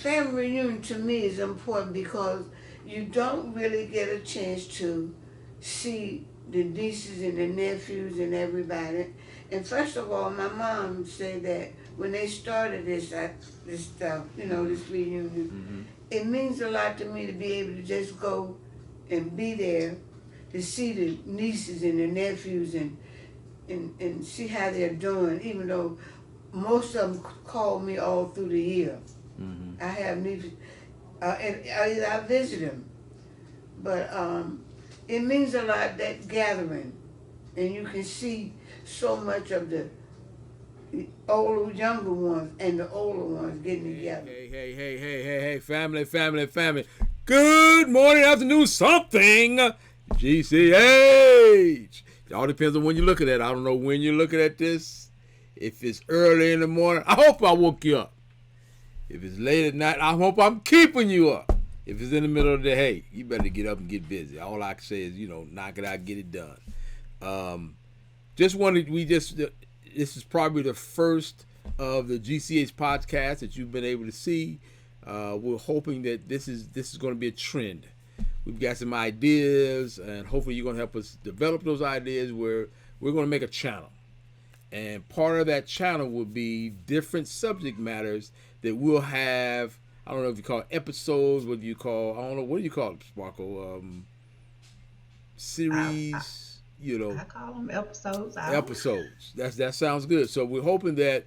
family reunion to me is important because you don't really get a chance to see the nieces and the nephews and everybody. And first of all, my mom said that when they started this stuff, this reunion, Mm-hmm. it means a lot to me to be able to just go and be there to see the nieces and the nephews and see how they're doing, even though most of them call me all through the year. Mm-hmm. I have nieces, and I visit them, but it means a lot, that gathering, and you can see so much of the older, younger ones and the older ones getting together. Hey, family, family, family. Good morning, afternoon, something. GCH. It all depends on when you're looking at it. I don't know when you're looking at this. If it's early in the morning, I hope I woke you up. If it's late at night, I hope I'm keeping you up. If it's in the middle of the day, hey, you better get up and get busy. All I can say is, knock it out, get it done. This is probably the first of the GCH podcast that you've been able to see. We're hoping that this is going to be a trend. We've got some ideas, and hopefully you're going to help us develop those ideas where we're going to make a channel. And part of that channel will be different subject matters that we'll have. I don't know if you call it episodes, what do you call, I don't know, what do you call it, Sparkle? Series, I call them episodes. Episodes. That sounds good. So we're hoping that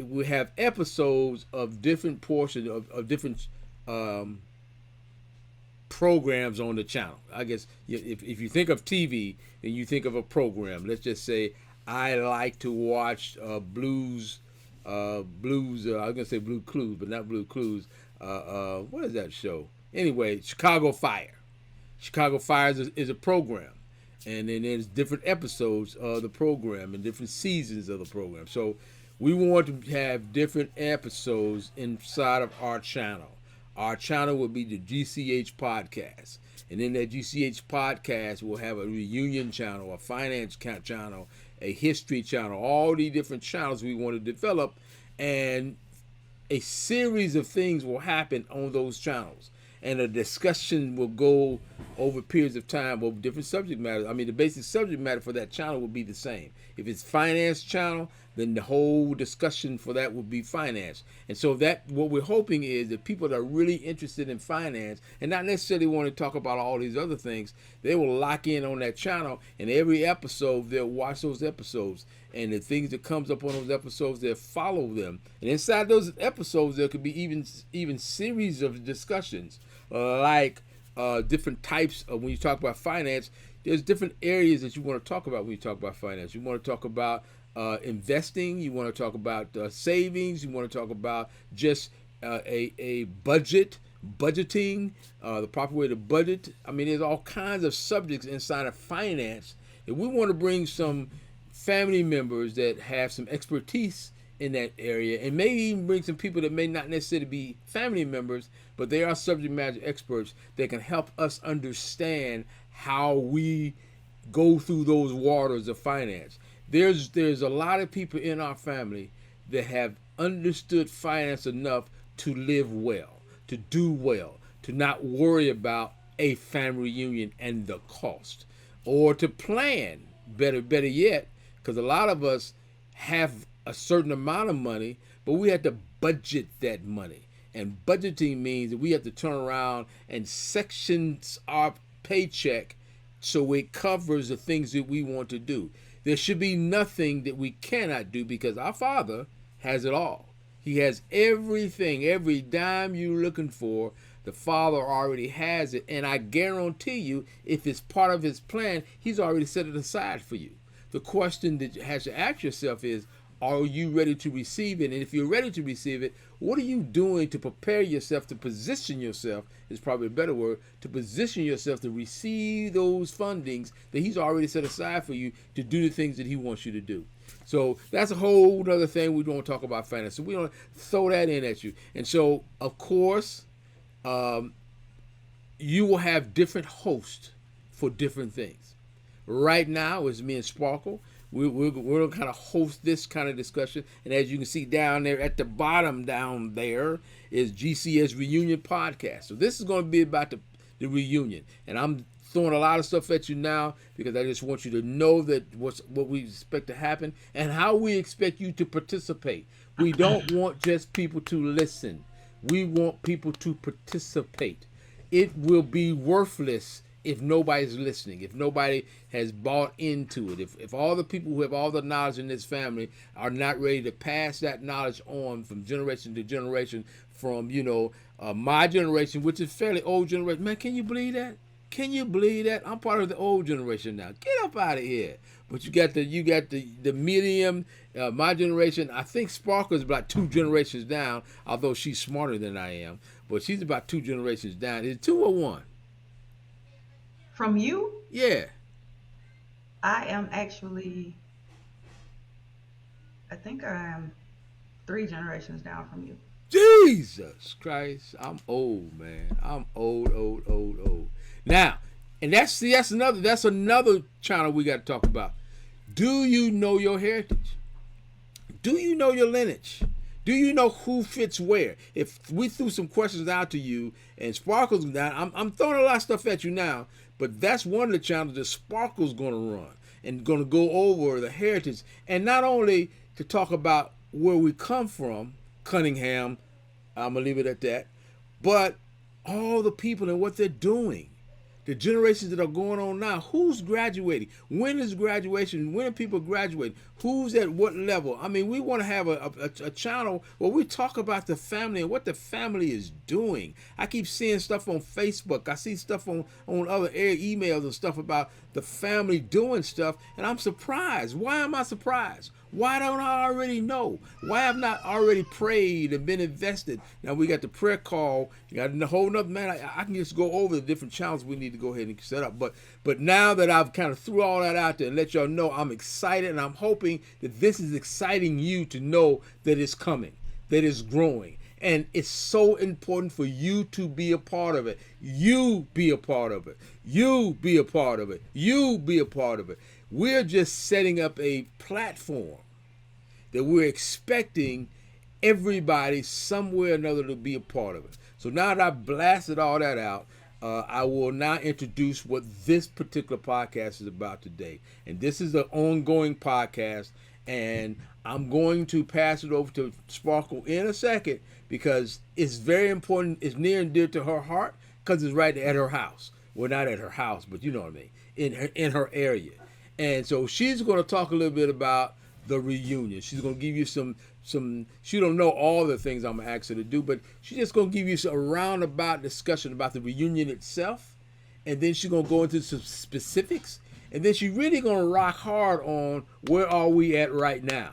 we have episodes of different portions of different programs on the channel. I guess if you think of TV, then you think of a program. Let's just say I like to watch blues. I was gonna say Blue Clues, but not Blue Clues. What is that show? Anyway, Chicago Fire. Chicago Fire is a program, and then there's different episodes of the program and different seasons of the program. So we want to have different episodes inside of our channel. Our channel will be the GCH Podcast. And in that GCH Podcast, we'll have a reunion channel, a finance channel, a history channel, all these different channels we want to develop. And a series of things will happen on those channels. And a discussion will go over periods of time over different subject matters. I mean, the basic subject matter for that channel will be the same. If it's finance channel, then the whole discussion for that will be finance. And so that what we're hoping is that people that are really interested in finance and not necessarily want to talk about all these other things, they will lock in on that channel, and every episode they'll watch those episodes. And the things that comes up on those episodes, they'll follow them. And inside those episodes, there could be even series of discussions, like different types of, when you talk about finance, there's different areas that you want to talk about when you talk about finance. You want to talk about investing. You want to talk about savings. You want to talk about just a budgeting, the proper way to budget. I mean, there's all kinds of subjects inside of finance. And we want to bring some family members that have some expertise in that area, and maybe even bring some people that may not necessarily be family members, but they are subject matter experts that can help us understand how we go through those waters of finance. There's a lot of people in our family that have understood finance enough to live well, to do well, to not worry about a family reunion and the cost, or to plan better yet, because a lot of us have a certain amount of money, but we have to budget that money. And budgeting means that we have to turn around and section our paycheck so it covers the things that we want to do. There should be nothing that we cannot do because our Father has it all. He has everything, every dime you're looking for. The Father already has it. And I guarantee you, if it's part of His plan, He's already set it aside for you. The question that you have to ask yourself is, are you ready to receive it? And if you're ready to receive it, what are you doing to prepare yourself, to position yourself, is probably a better word, to position yourself to receive those fundings that He's already set aside for you to do the things that He wants you to do. So that's a whole other thing we don't talk about finance. So we don't throw that in at you. And so, of course, you will have different hosts for different things. Right now, it's me and Sparkle. We're going to kind of host this kind of discussion. And as you can see down there at the bottom down there is GCH Reunion Podcast. So this is going to be about the reunion. And I'm throwing a lot of stuff at you now because I just want you to know that what we expect to happen and how we expect you to participate. We don't want just people to listen. We want people to participate. It will be worthless if nobody's listening, if nobody has bought into it, if all the people who have all the knowledge in this family are not ready to pass that knowledge on from generation to generation, from, my generation, which is fairly old generation. Man, can you believe that? Can you believe that? I'm part of the old generation now. Get up out of here. But you got the medium, my generation. I think Sparkle's about 2 generations down, although she's smarter than I am. But she's about 2 generations down. Is it 2 or 1? From you? Yeah. I am actually, I think I am 3 generations down from you. Jesus Christ. I'm old, man. I'm old. Now, and that's another channel we got to talk about. Do you know your heritage? Do you know your lineage? Do you know who fits where? If we threw some questions out to you and Sparkle's down, I'm throwing a lot of stuff at you now, but that's one of the channels that Sparkle's going to run and going to go over the heritage, and not only to talk about where we come from, Cunningham, I'm going to leave it at that, but all the people and what they're doing. The generations that are going on now, who's graduating? When is graduation? When are people graduating? Who's at what level? I mean, we want to have a channel where we talk about the family and what the family is doing. I keep seeing stuff on Facebook. I see stuff on other emails and stuff about the family doing stuff, and I'm surprised. Why am I surprised? Why don't I already know? Why have not already prayed and been invested? Now we got the prayer call. You got a whole nother, man. I can just go over the different channels we need to go ahead and set up. But now that I've kind of threw all that out there and let y'all know, I'm excited, and I'm hoping that this is exciting you to know that it's coming, that it's growing. And it's so important for you to be a part of it. You be a part of it. You be a part of it. You be a part of it. We're just setting up a platform that we're expecting everybody somewhere or another to be a part of it. So now that I've blasted all that out, I will now introduce what this particular podcast is about today. And this is an ongoing podcast, and I'm going to pass it over to Sparkle in a second because it's very important. It's near and dear to her heart because it's right at her house. Well, not at her house, but you know what I mean, in her area. And so she's going to talk a little bit about the reunion. She's going to give you some. She don't know all the things I'm going to ask her to do, but she's just going to give you a roundabout discussion about the reunion itself, and then she's going to go into some specifics, and then she's really going to rock hard on where are we at right now.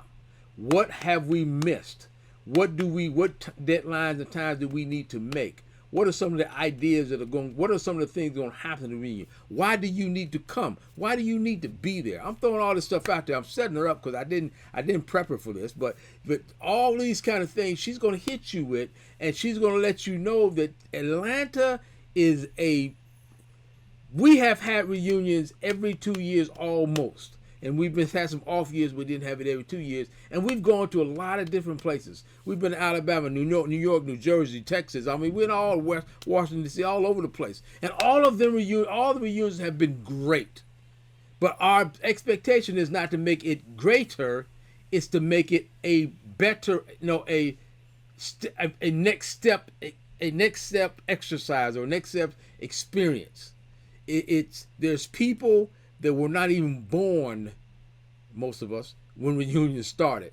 What have we missed? What deadlines and times do we need to make? What are some of the ideas that are going? What are some of the things going to happen in the reunion? Why do you need to come? Why do you need to be there? I'm throwing all this stuff out there. I'm setting her up because I didn't prep her for this. But all these kind of things she's going to hit you with, and she's going to let you know that Atlanta is we have had reunions every 2 years almost. And we've had some off years. We didn't have it every 2 years. And we've gone to a lot of different places. We've been to Alabama, New York, New Jersey, Texas. I mean, we're all Washington, D.C., all over the place. And all the reunions have been great. But our expectation is not to make it greater. It's to make it a better, a next step exercise or next step experience. There's people that were not even born, most of us, when reunions started.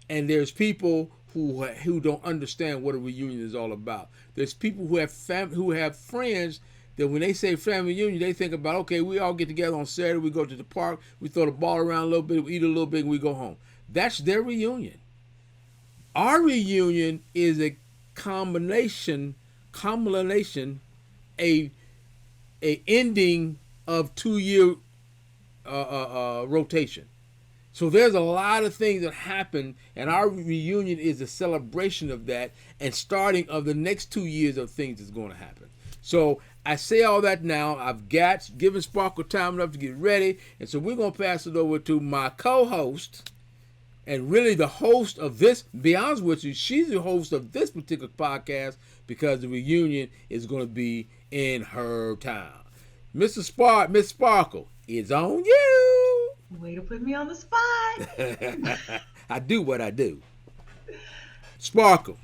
And there's people who don't understand what a reunion is all about. There's people who have friends that when they say family reunion, they think about, okay, we all get together on Saturday, we go to the park, we throw the ball around a little bit, we eat a little bit, and we go home. That's their reunion. Our reunion is a combination, a ending of 2-year rotation. So there's a lot of things that happen, and our reunion is a celebration of that and starting of the next 2 years of things that's going to happen. So I say all that now. I've given Sparkle time enough to get ready, and so we're gonna pass it over to my co-host, and really the host of this. To be honest with you, she's the host of this particular podcast because the reunion is gonna be in her town. Miss Sparkle, it's on you. Way to put me on the spot. I do what I do. Sparkle,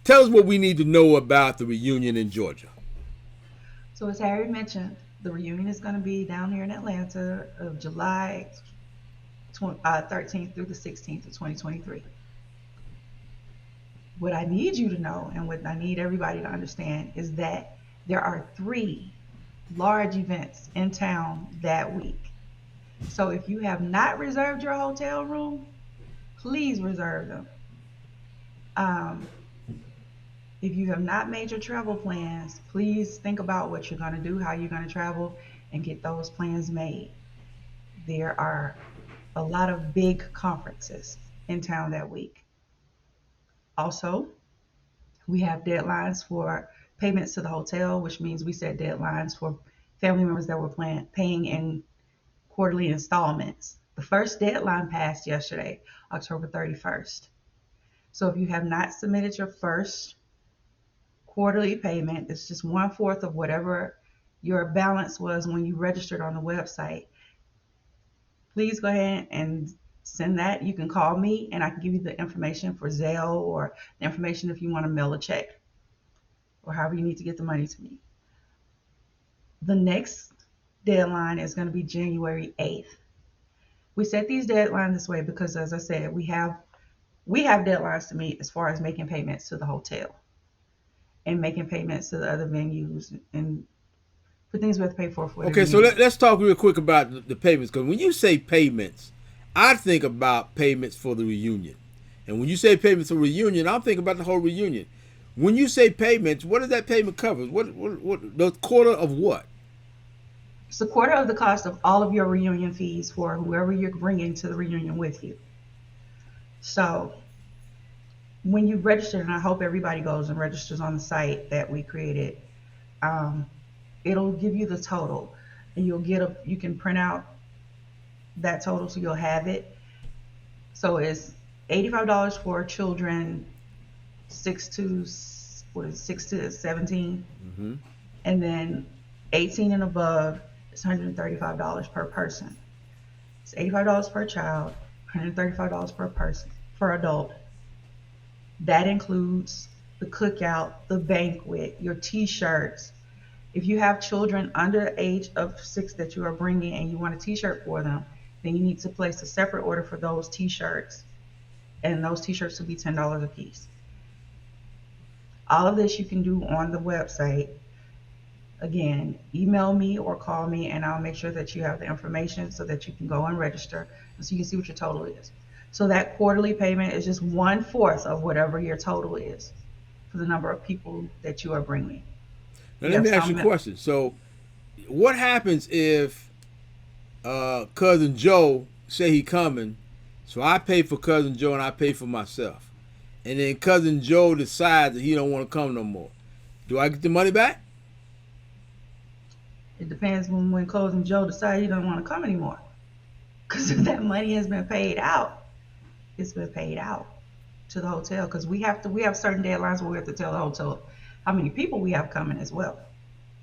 tell us what we need to know about the reunion in Georgia. So as Harry mentioned, the reunion is going to be down here in Atlanta of July 13th through the 16th of 2023. What I need you to know and what I need everybody to understand is that there are 3 large events in town that week. So if you have not reserved your hotel room, please reserve them. If you have not made your travel plans, please think about what you're going to do, how you're going to travel, and get those plans made. There are a lot of big conferences in town that week. Also, we have deadlines for payments to the hotel, which means we set deadlines for family members that were paying in quarterly installments. The first deadline passed yesterday, October 31st. So if you have not submitted your first quarterly payment, it's just 1/4 of whatever your balance was when you registered on the website. Please go ahead and send that. You can call me and I can give you the information for Zelle or the information if you want to mail a check or however you need to get the money to me. The next deadline is going to be January 8th. We set these deadlines this way because, as I said, we have deadlines to meet as far as making payments to the hotel and making payments to the other venues and for things we have to pay for. Okay, so let's talk real quick about the payments, because when you say payments, I think about payments for the reunion. And when you say payments for reunion, I'm thinking about the whole reunion. When you say payments, what does that payment cover? What the quarter of what? It's a quarter of the cost of all of your reunion fees for whoever you're bringing to the reunion with you. So when you register, and I hope everybody goes and registers on the site that we created, it'll give you the total, and you can print out that total so you'll have it. So it's $85 for children 6 to 17, and then 18 and above is $135 per person. It's $85 per child, $135 per person per adult. That includes the cookout, the banquet, your t-shirts. If you have children under the age of 6 that you are bringing and you want a t-shirt for them, then you need to place a separate order for those t-shirts. And those t-shirts will be $10 a piece. All of this you can do on the website. Again, email me or call me and I'll make sure that you have the information so that you can go and register so you can see what your total is. So that quarterly payment is just 1/4 of whatever your total is for the number of people that you are bringing. Now let me ask you a question. So what happens if Cousin Joe say he coming, so I pay for Cousin Joe and I pay for myself, and then Cousin Joe decides that he don't want to come no more? Do I get the money back? It depends when Cousin Joe decides he doesn't want to come anymore. Because if that money has been paid out, it's been paid out to the hotel, because we have certain deadlines where we have to tell the hotel how many people we have coming as well.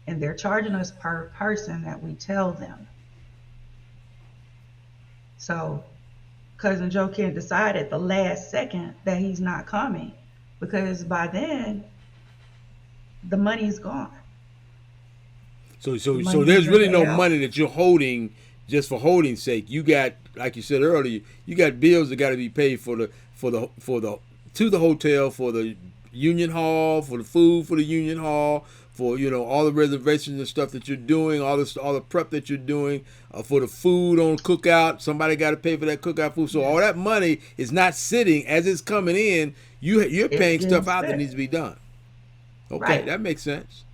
And they're charging us per person that we tell them. So Cousin Joe can't decide at the last second that he's not coming, because by then the money's gone. So there's really no money that you're holding just for holding's sake. You got, like you said earlier, you got bills that got to be paid to the hotel, for the union hall, for the food for the union hall, for all the reservations and stuff that you're doing, all the prep that you're doing, for the food on cookout. Somebody got to pay for that cookout food. So all that money is not sitting as it's coming in. You're paying stuff out that needs to be done. Okay, right. That makes sense.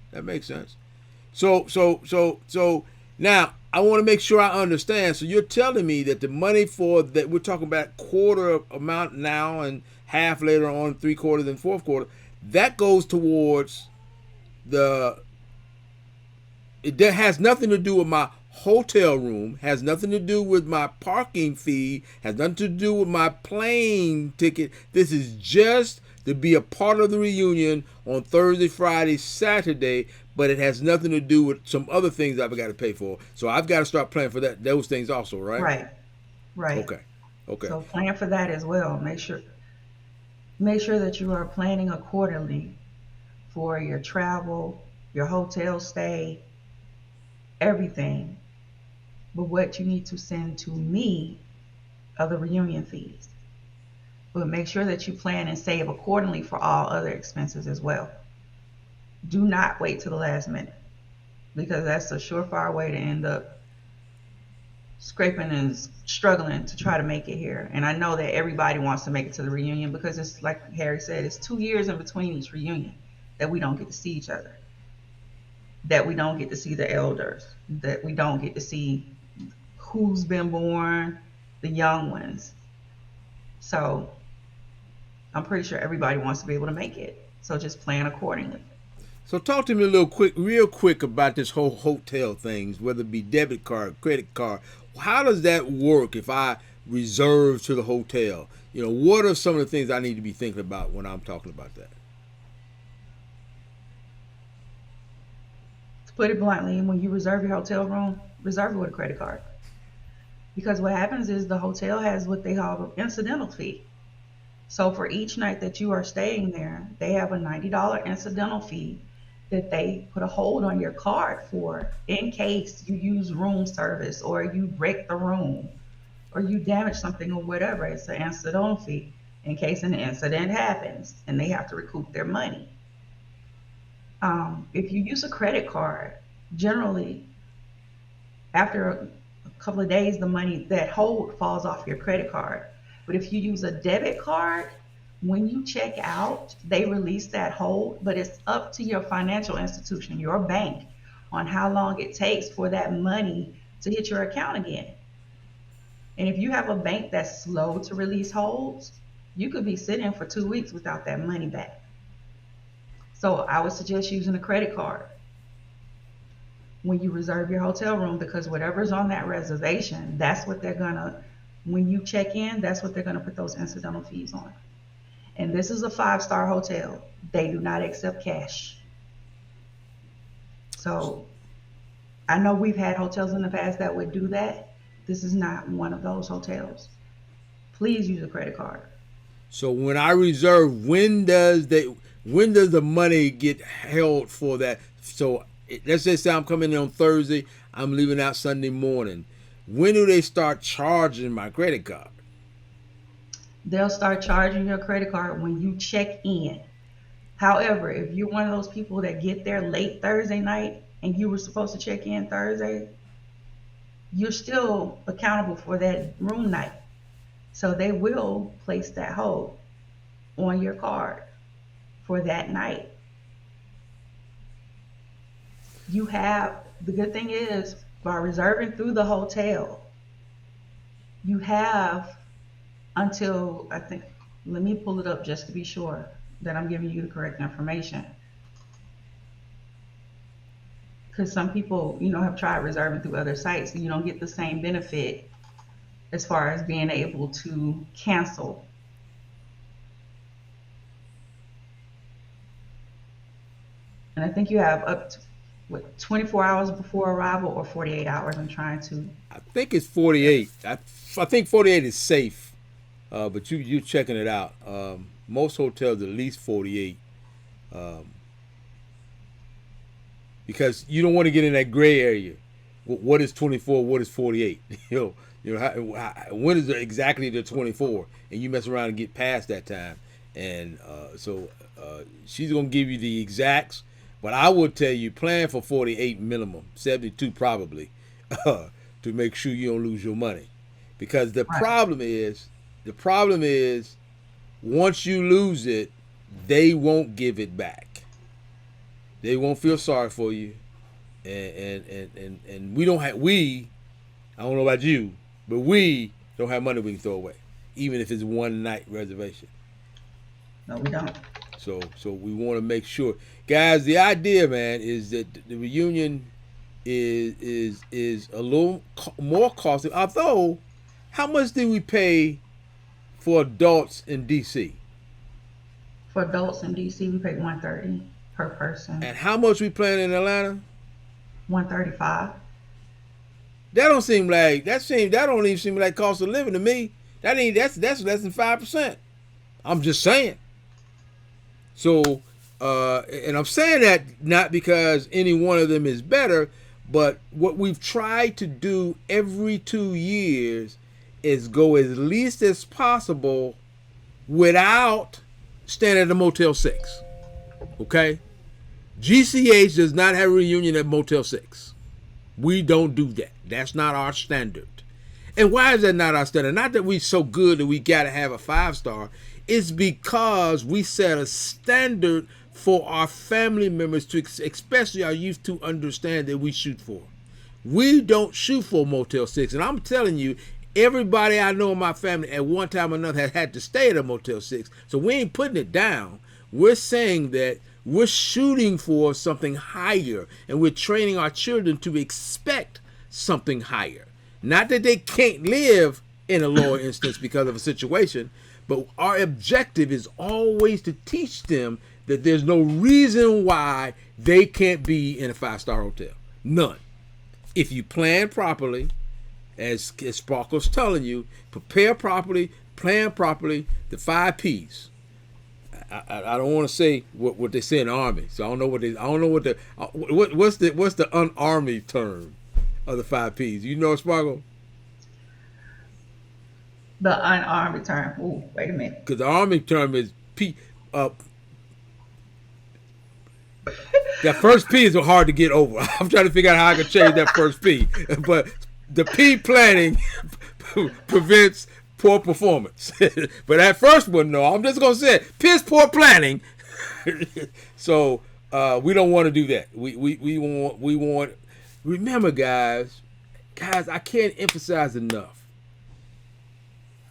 So now I want to make sure I understand. So you're telling me that the money that we're talking about, quarter amount now and half later on, 3/4 and 4/4, that goes towards the That has nothing to do with my hotel room, has nothing to do with my parking fee, has nothing to do with my plane ticket. This is just to be a part of the reunion on Thursday, Friday, Saturday, but it has nothing to do with some other things I've got to pay for. So I've got to start planning for those things also, right? Right, right. Okay. Okay. So plan for that as well. Make sure that you are planning accordingly for your travel, your hotel stay, everything. But what you need to send to me are the reunion fees. But make sure that you plan and save accordingly for all other expenses as well. Do not wait till the last minute because that's a surefire way to end up scraping and struggling to try to make it here. And I know that everybody wants to make it to the reunion because it's like Harry said, it's 2 years in between each reunion that we don't get to see each other, that we don't get to see the elders, that we don't get to see who's been born, the young ones. So I'm pretty sure everybody wants to be able to make it. So just plan accordingly. So talk to me real quick about this whole hotel things, whether it be debit card, credit card. How does that work if I reserve to the hotel? What are some of the things I need to be thinking about when I'm talking about that? To put it bluntly, when you reserve your hotel room, reserve it with a credit card. Because what happens is the hotel has what they call an incidental fee. So for each night that you are staying there, they have a $90 incidental fee that they put a hold on your card for in case you use room service or you break the room or you damage something or whatever. It's an incidental fee in case an incident happens and they have to recoup their money. If you use a credit card, generally after a couple of days, the money, that hold falls off your credit card. But if you use a debit card, when you check out, they release that hold, but it's up to your financial institution, your bank, on how long it takes for that money to hit your account again. And if you have a bank that's slow to release holds, you could be sitting for 2 weeks without that money back. So I would suggest using a credit card when you reserve your hotel room because whatever's on that reservation, that's what they're gonna, when you check in, that's what they're gonna put those incidental fees on. And this is a 5-star hotel. They do not accept cash. So I know we've had hotels in the past that would do that. This is not one of those hotels. Please use a credit card. So when I reserve, when does the money get held for that? So let's just say I'm coming in on Thursday, I'm leaving out Sunday morning. When do they start charging my credit card? They'll start charging your credit card when you check in. However, if you're one of those people that get there late Thursday night and you were supposed to check in Thursday, you're still accountable for that room night. So they will place that hold on your card for that night. The good thing is, by reserving through the hotel, you have until, I think, let me pull it up just to be sure that I'm giving you the correct information. Because some people, have tried reserving through other sites and you don't get the same benefit as far as being able to cancel. And I think you have up to 24 hours before arrival or 48 hours. I'm trying to. I think it's 48. I think 48 is safe, but you checking it out. Most hotels at least 48, because you don't want to get in that gray area. What is 24? What is 48? When is exactly the 24? And you mess around and get past that time, and so she's gonna give you the exacts. But I would tell you, plan for 48 minimum, 72 probably, to make sure you don't lose your money. Because the problem is, once you lose it, they won't give it back. They won't feel sorry for you, and we don't have I don't know about you, but we don't have money we can throw away, even if it's one night reservation. No, we don't. So we want to make sure, guys. The idea, man, is that the reunion is a little more costly. Although, how much do we pay for adults in DC? For adults in DC, we pay 130 per person. And how much we paying in Atlanta? 135. That don't seem like that don't even seem like cost of living to me. That's less than 5%. I'm just saying. So, and I'm saying that not because any one of them is better, but what we've tried to do every 2 years is go as least as possible without staying at a Motel 6. Okay? GCH does not have a reunion at Motel 6. We don't do that. That's not our standard. And why is that not our standard? Not that we're so good that we got to have a 5-star. It's because we set a standard for our family members, to especially our youth, to understand that we shoot for. We don't shoot for Motel 6. And I'm telling you, everybody I know in my family at one time or another has had to stay at a Motel 6. So we ain't putting it down. We're saying that we're shooting for something higher, and we're training our children to expect something higher. Not that they can't live in a lower instance because of a situation, but our objective is always to teach them that there's no reason why they can't be in a 5-star hotel. None. If you plan properly, as Sparkle's telling you, prepare properly, plan properly, the 5 P's. I don't want to say what they say in the Army, so I don't know what what's the un-Army term of the 5 P's. You know, Sparkle? The unarmed term. Ooh, wait a minute. Because the Army term is P. That first P is hard to get over. I'm trying to figure out how I can change that first P. But the P, planning, prevents poor performance. But that first one, no, I'm just gonna say it. Piss poor planning. So we don't want to do that. We want. Remember, guys, I can't emphasize enough.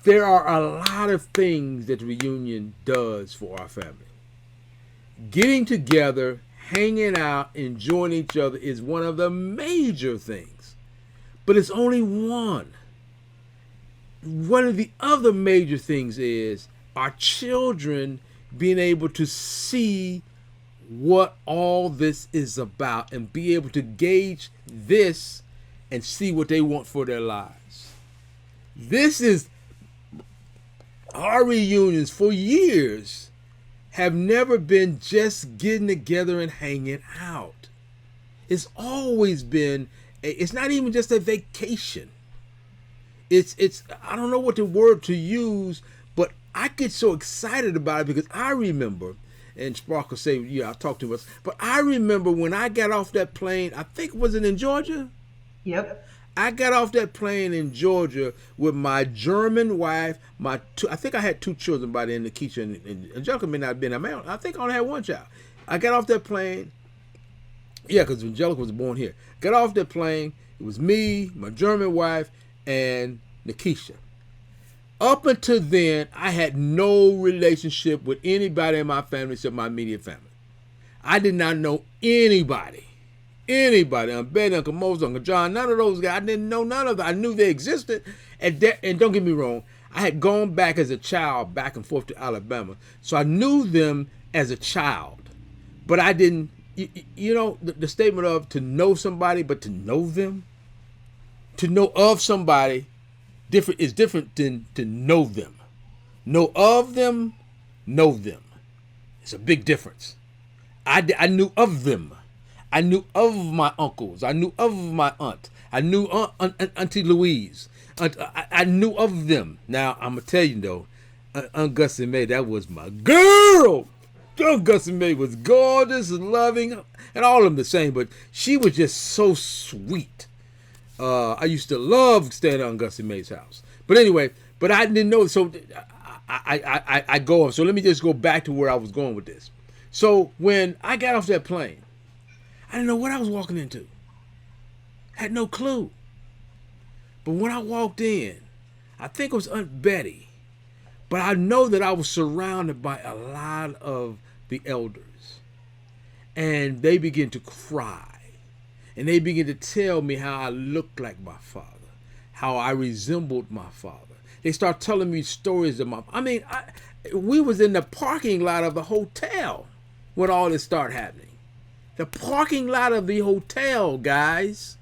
There are a lot of things that the reunion does for our family. Getting together, hanging out, enjoying each other is one of the major things. But it's only one. One of the other major things is our children being able to see what all this is about and be able to gauge this and see what they want for their lives. This is our reunions for years have never been just getting together and hanging out. It's always been, it's not even just a vacation. It's I don't know what the word to use, but I get so excited about it because I remember, and Sparkle say, yeah, I talked to us, but I remember when I got off that plane, I think, was it in Georgia? Yep. I got off that plane in Georgia with my German wife, I think I had 2 children by then, Nikisha and Angelica may not have been. I think I only had 1 child. I got off that plane, yeah, because Angelica was born here. Got off that plane, it was me, my German wife, and Nikisha. Up until then, I had no relationship with anybody in my family except my immediate family. I did not know anybody. Uncle Betty, Uncle Moses, Uncle John, none of those guys. I didn't know none of them. I knew they existed. And don't get me wrong, I had gone back as a child back and forth to Alabama. So I knew them as a child. But I didn't, the statement of to know somebody, but to know them, to know of somebody is different than to know them. Know of them, know them. It's a big difference. I knew of them. I knew of my uncles. I knew of my aunt. I knew Auntie Louise. I knew of them. Now, I'm going to tell you, though, Aunt Gussie Mae, that was my girl. Aunt Gussie Mae was gorgeous and loving, and all of them the same, but she was just so sweet. I used to love staying at Aunt Gussie Mae's house. But anyway, I didn't know, so I go on. So let me just go back to where I was going with this. So when I got off that plane, I didn't know what I was walking into. Had no clue. But when I walked in, I think it was Aunt Betty, but I know that I was surrounded by a lot of the elders. And they began to cry. and they began to tell me how I looked like my father, how I resembled my father. They start telling me stories of we was in the parking lot of the hotel when all this started happening. The parking lot of the hotel, guys.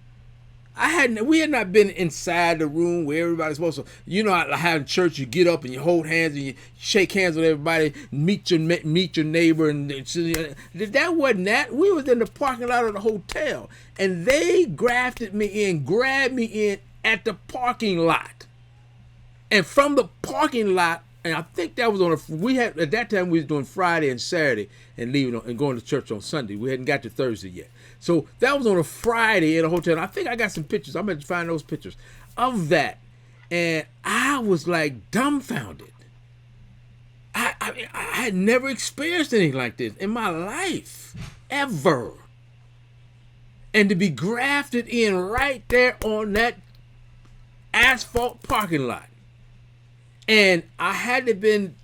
We had not been inside the room where everybody's supposed to, how in church you get up and you hold hands and you shake hands with everybody, meet your neighbor, and that wasn't that. We was in the parking lot of the hotel, and they grabbed me in at the parking lot, and from the parking lot. And I think that was at that time we was doing Friday and Saturday and leaving and going to church on Sunday. We hadn't got to Thursday yet. So that was on a Friday in a hotel. And I think I got some pictures. I'm going to find those pictures of that. And I was like dumbfounded. I had never experienced anything like this in my life, ever. And to be grafted in right there on that asphalt parking lot. And I had to have been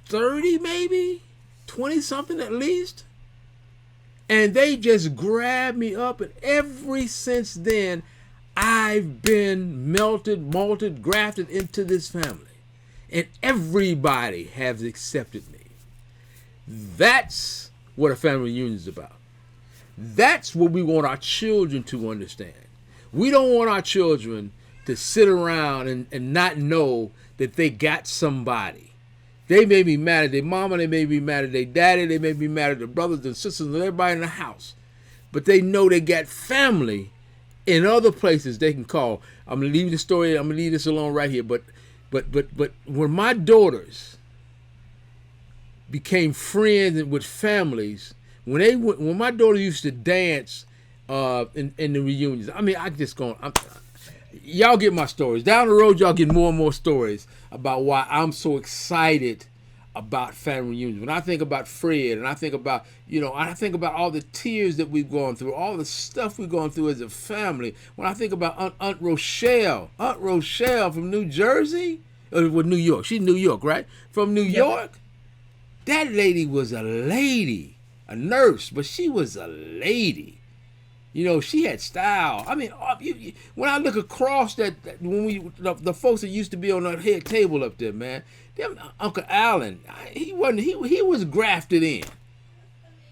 30 maybe, 20 something at least. And they just grabbed me up, and ever since then, I've been malted, grafted into this family. And everybody has accepted me. That's what a family reunion is about. That's what we want our children to understand. We don't want our children to sit around and not know that they got somebody. They may be mad at their mama, they may be mad at their daddy, they may be mad at their brothers and sisters and everybody in the house. But they know they got family in other places they can call. I'm gonna leave the story, I'm gonna leave this alone right here. But when my daughters became friends with families, when my daughter used to dance in the reunions, y'all get my stories. Down the road, y'all get more and more stories about why I'm so excited about family reunions. When I think about Fred, and I think about, all the tears that we've gone through, all the stuff we've gone through as a family. When I think about Aunt Rochelle from New Jersey, or New York. She's New York, right? From New York. That lady was a lady, a nurse, but she was a lady. She had style. When I look across the folks that used to be on that head table up there, man, them Uncle Allen, he was grafted in,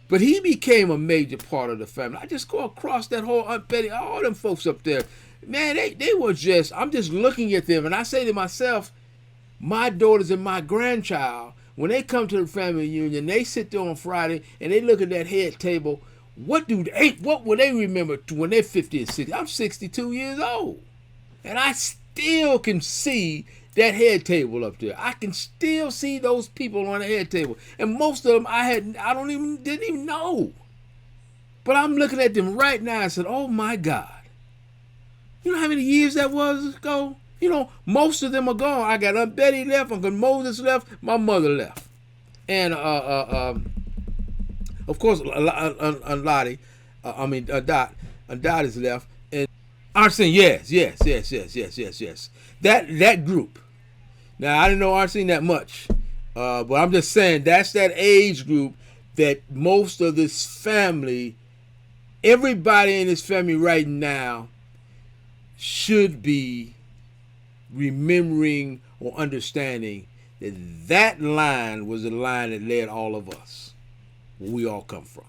but he became a major part of the family. I just go across that whole Aunt Betty, all them folks up there, man, they were I'm just looking at them, and I say to myself, my daughters and my grandchild, when they come to the family reunion, they sit there on Friday and they look at that head table. What will they remember when they're 50 and 60? I'm 62 years old. And I still can see that head table up there. I can still see those people on the head table. And most of them didn't even know. But I'm looking at them right now and said, oh my God. You know how many years that was ago? Most of them are gone. I got Aunt Betty left, Uncle Moses left, my mother left. And of course, Dot is left, and Arsene, yes. That group. Now I didn't know Arsene that much, but I'm just saying that's that age group that most of this family, everybody in this family right now, should be remembering or understanding that line was the line that led all of us. Where we all come from.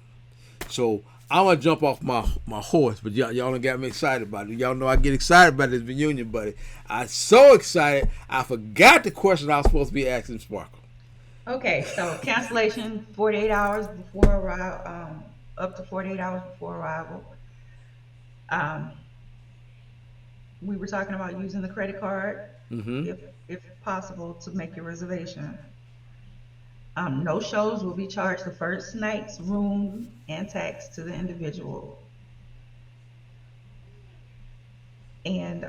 So I'm gonna jump off my horse, but y'all done got me excited about it. Y'all know I get excited about this reunion, buddy. I'm so excited I forgot the question I was supposed to be asking Sparkle. Okay, so cancellation 48 hours before arrival, up to 48 hours before arrival. Um, we were talking about using the credit card, Mm-hmm. if possible, to make your reservation. No shows will be charged the first night's room and tax to the individual. And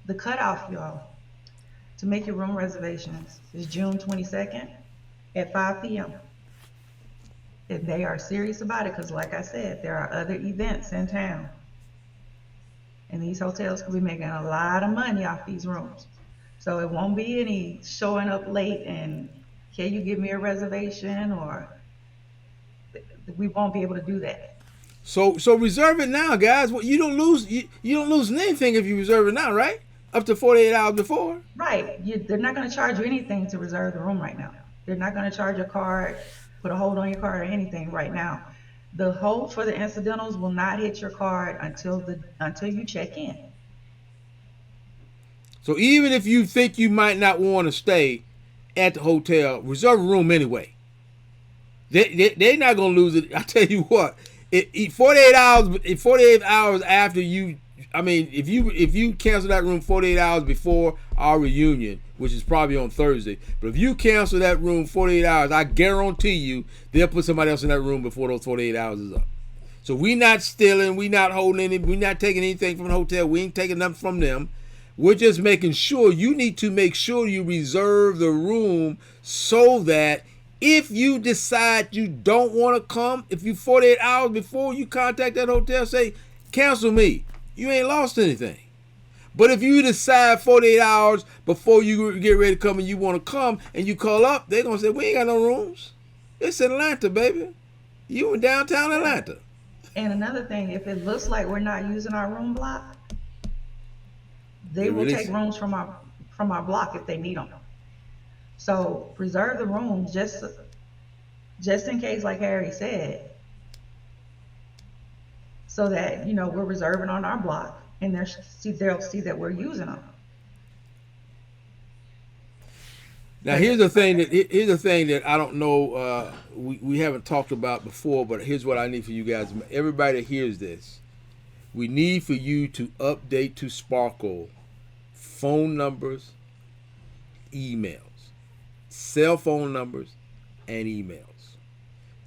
the cutoff, y'all, to make your room reservations is June 22nd at 5 p.m. And they are serious about it because, like I said, there are other events in town. And these hotels could be making a lot of money off these rooms. So it won't be any showing up late and can you give me a reservation, or We won't be able to do that. So reserve it now, guys. Well, you don't lose anything if you reserve it now, right? Up to 48 hours before. Right. They're not going to charge you anything to reserve the room right now. They're not going to charge your card, put a hold on your card or anything right now. The hold for the incidentals will not hit your card until you check in. So even if you think you might not want to stay at the hotel, reserve a room anyway. They're not gonna lose it. I tell you what, 48 hours after you, I mean, if you cancel that room 48 hours before our reunion, which is probably on Thursday, but if you cancel that room 48 hours, I guarantee you they'll put somebody else in that room before those 48 hours is up. So we not stealing, we not holding any, we not taking anything from the hotel, we ain't taking nothing from them. We're just making sure you need to make sure you reserve the room so that if you decide you don't want to come, if you 48 hours before you contact that hotel, say, cancel me. You ain't lost anything. But if you decide 48 hours before you get ready to come and you want to come and you call up, they're going to say, we ain't got no rooms. It's Atlanta, baby. You in downtown Atlanta. And another thing, if it looks like we're not using our room block, they will release take it. rooms from our block if they need them. So reserve the rooms just in case, like Harry said, so that we're reserving on our block and they'll see that we're using them. Now here's the thing that I don't know we haven't talked about before, but here's what I need for you guys. Everybody that hears this, we need for you to update to Sparkle phone numbers, emails, cell phone numbers, and emails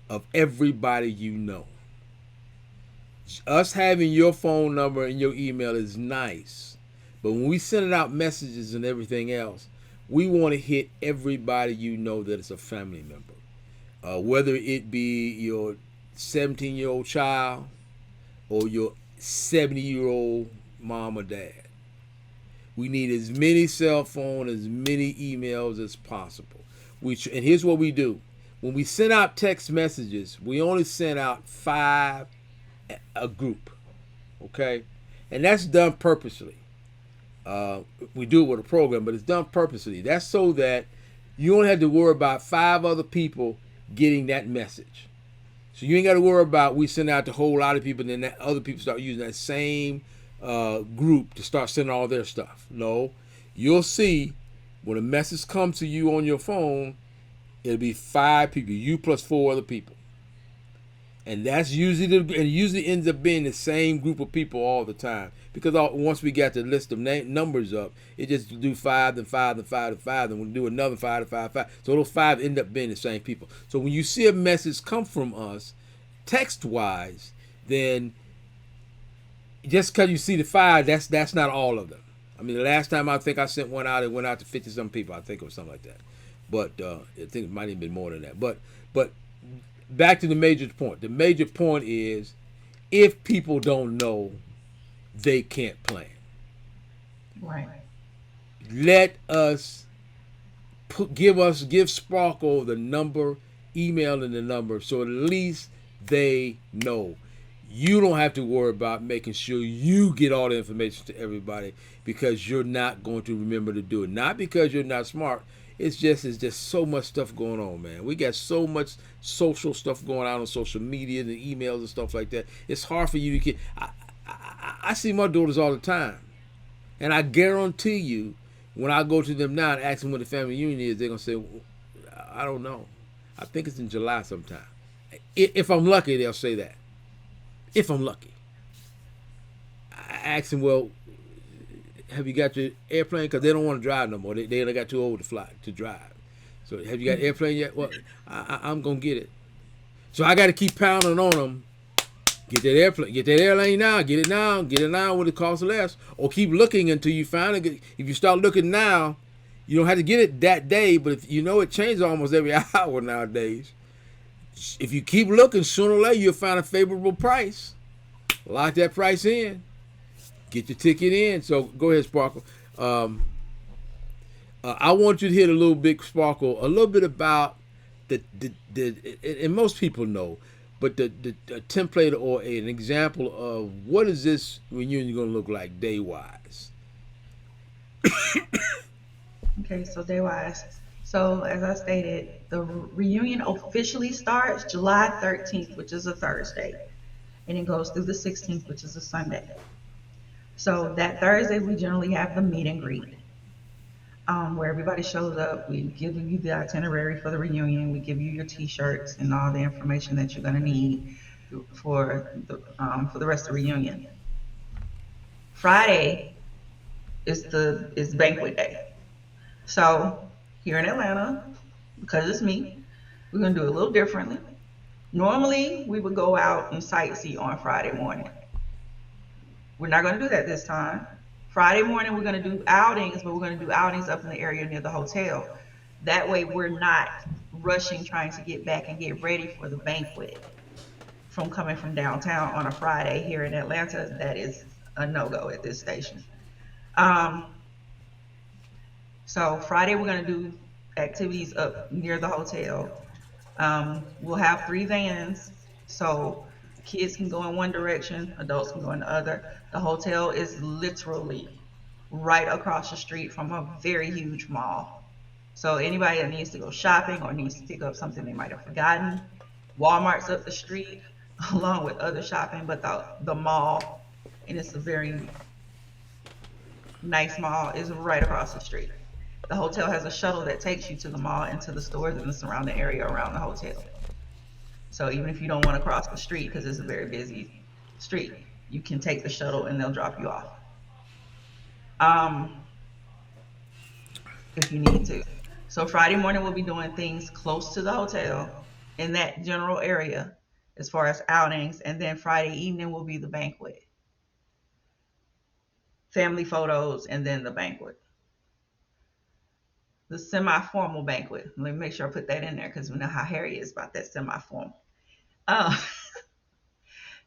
of everybody you know. Us having your phone number and your email is nice, but when we send out messages and everything else, we want to hit everybody you know that is a family member, whether it be your 17-year-old child or your 70-year-old mom or dad. We need as many cell phone, as many emails as possible. And here's what we do. When we send out text messages, we only send out 5 a group, okay? And that's done purposely. We do it with a program, but it's done purposely. That's so that you don't have to worry about 5 other people getting that message. So you ain't got to worry about we send out to a whole lot of people and then that other people start using that same group to start sending all their stuff. No, you'll see when a message comes to you on your phone, it'll be 5 people, you plus 4 other people. And that's usually it usually ends up being the same group of people all the time. Because once we got the list of numbers up, it just do 5 and 5 and 5 and 5, and we'll do another 5 and 5 and 5. So those 5 end up being the same people. So when you see a message come from us, text-wise, then just because you see the 5, that's not all of them. I mean, the last time I think I sent one out, it went out to 50-some people. I think it was something like that. But I think it might have been more than that. But back to the major point. The major point is, if people don't know, they can't plan. Right. Let us give Sparkle the number, email and the number, so at least they know. You don't have to worry about making sure you get all the information to everybody, because you're not going to remember to do it. Not because you're not smart. It's just so much stuff going on, man. We got so much social stuff going on social media and emails and stuff like that. It's hard for you to get. I see my daughters all the time, and I guarantee you, when I go to them now and ask them when the family reunion is, they're gonna say, "I don't know. I think it's in July sometime." If I'm lucky, they'll say that. If I'm lucky, I ask them, "Well, have you got your airplane?" Because they don't want to drive no more. They got too old to drive. So have you got airplane yet? Well, I'm gonna get it. So I got to keep pounding on them. Get that airplane. Get that airline now. Get it now. Get it now when it costs less. Or keep looking until you find it. If you start looking now, you don't have to get it that day. But if you know it changes almost every hour nowadays. If you keep looking, sooner or later you'll find a favorable price. Lock that price in. Get your ticket in. So go ahead, Sparkle. I want you to hit a little bit, Sparkle, a little bit about and most people know, but the template or an example of what is this reunion going to look like day wise? Okay, so day wise. So as I stated, the reunion officially starts July 13th, which is a Thursday, and it goes through the 16th, which is a Sunday. So that Thursday, we generally have the meet and greet, where everybody shows up. We give you the itinerary for the reunion. We give you your T-shirts and all the information that you're going to need for the rest of the reunion. Friday is banquet day. So here in Atlanta, because it's me, we're gonna do it a little differently. Normally, we would go out and sightsee on Friday morning. We're not gonna do that this time. Friday morning, we're gonna do outings, but we're gonna do outings up in the area near the hotel. That way, we're not rushing trying to get back and get ready for the banquet from coming from downtown on a Friday here in Atlanta. That is a no-go at this station. Um, So Friday we're gonna do activities up near the hotel. We'll have 3 vans, so kids can go in one direction, adults can go in the other. The hotel is literally right across the street from a very huge mall. So anybody that needs to go shopping or needs to pick up something they might have forgotten, Walmart's up the street along with other shopping, but the mall, and it's a very nice mall, is right across the street. The hotel has a shuttle that takes you to the mall and to the stores in the surrounding area around the hotel. So even if you don't want to cross the street because it's a very busy street, you can take the shuttle and they'll drop you off um, if you need to. So Friday morning we'll be doing things close to the hotel in that general area as far as outings, and then Friday evening will be the banquet, family photos, and then the banquet. The semi-formal banquet. Let me make sure I put that in there because we know how Harry is about that semi-formal. Uh,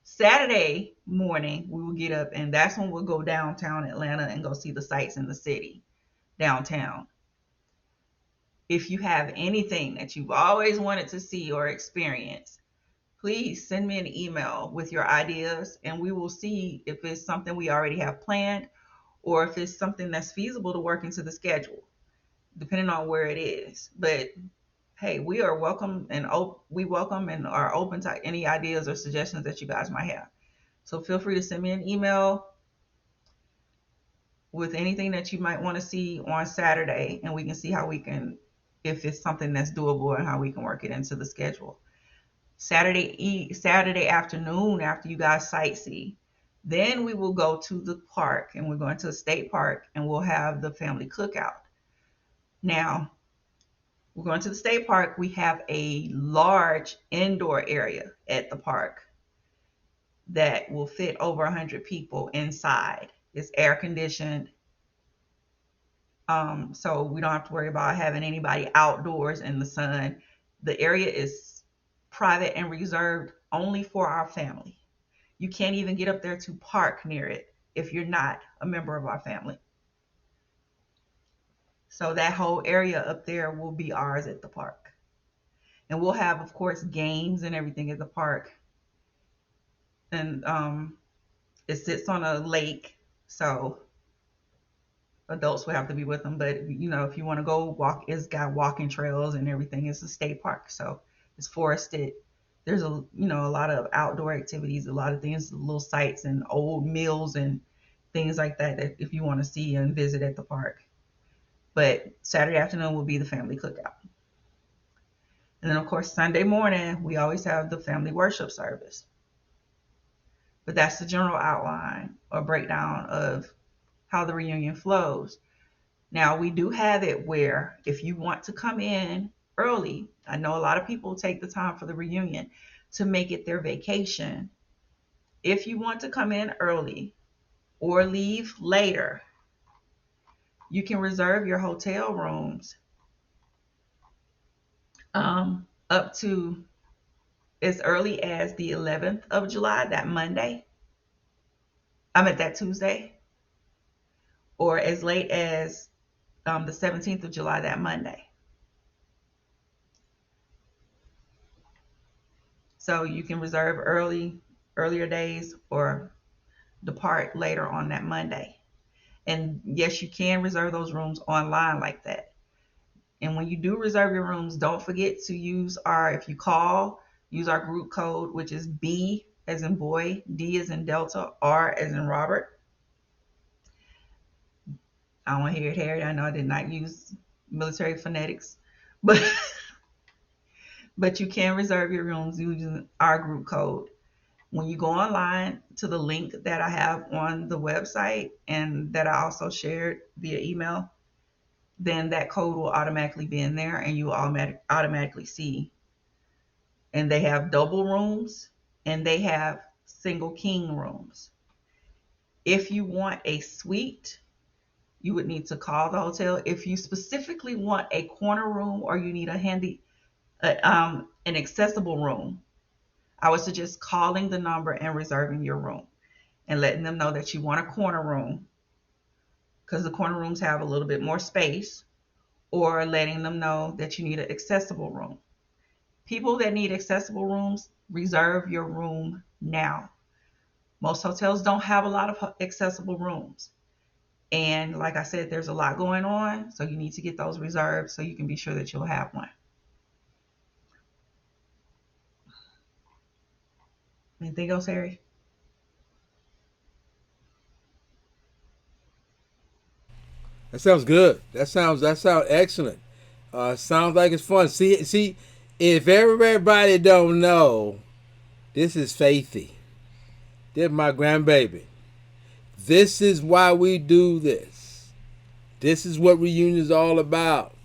Saturday morning, we will get up, and that's when we'll go downtown Atlanta and go see the sights in the city, downtown. If you have anything that you've always wanted to see or experience, please send me an email with your ideas, and we will see if it's something we already have planned or if it's something that's feasible to work into the schedule, depending on where it is. But hey, we are welcome and we welcome and are open to any ideas or suggestions that you guys might have. So feel free to send me an email with anything that you might want to see on Saturday, and we can see how we can, if it's something that's doable, and how we can work it into the schedule. Saturday afternoon, after you guys sightsee, then we will go to the park, and we're going to a state park, and we'll have the family cookout. Now, we're going to the state park. We have a large indoor area at the park that will fit over 100 people inside. It's air conditioned. So we don't have to worry about having anybody outdoors in the sun. The area is private and reserved only for our family. You can't even get up there to park near it if you're not a member of our family. So that whole area up there will be ours at the park. And we'll have, of course, games and everything at the park. And it sits on a lake, so adults will have to be with them. But, you know, if you want to go walk, it's got walking trails and everything. It's a state park, so it's forested. There's a lot of outdoor activities, a lot of things, little sites and old mills and things like that if you want to see and visit at the park. But Saturday afternoon will be the family cookout. And then, of course, Sunday morning, we always have the family worship service. But that's the general outline or breakdown of how the reunion flows. Now, we do have it where if you want to come in early, I know a lot of people take the time for the reunion to make it their vacation. If you want to come in early or leave later, you can reserve your hotel rooms up to as early as the 11th of July, that Monday. That Tuesday. Or as late as the 17th of July, that Monday. So you can reserve earlier days, or depart later on that Monday. And yes, you can reserve those rooms online like that. And when you do reserve your rooms, don't forget to if you call, use our group code, which is B as in boy, D as in Delta, R as in Robert. I don't want to hear it, Harry. I know I did not use military phonetics, but but you can reserve your rooms using our group code. When you go online to the link that I have on the website and that I also shared via email, then that code will automatically be in there and you will automatically see. And they have double rooms and they have single king rooms. If you want a suite, you would need to call the hotel. If you specifically want a corner room or you need an accessible room, I would suggest calling the number and reserving your room and letting them know that you want a corner room because the corner rooms have a little bit more space, or letting them know that you need an accessible room. People that need accessible rooms, reserve your room now. Most hotels don't have a lot of accessible rooms. And like I said, there's a lot going on, so you need to get those reserved so you can be sure that you'll have one. Anything else, Harry? That sounds good. That sounds excellent. Sounds like it's fun. See, if everybody don't know, this is Faithy. This is my grandbaby. This is why we do this. This is what reunion is all about.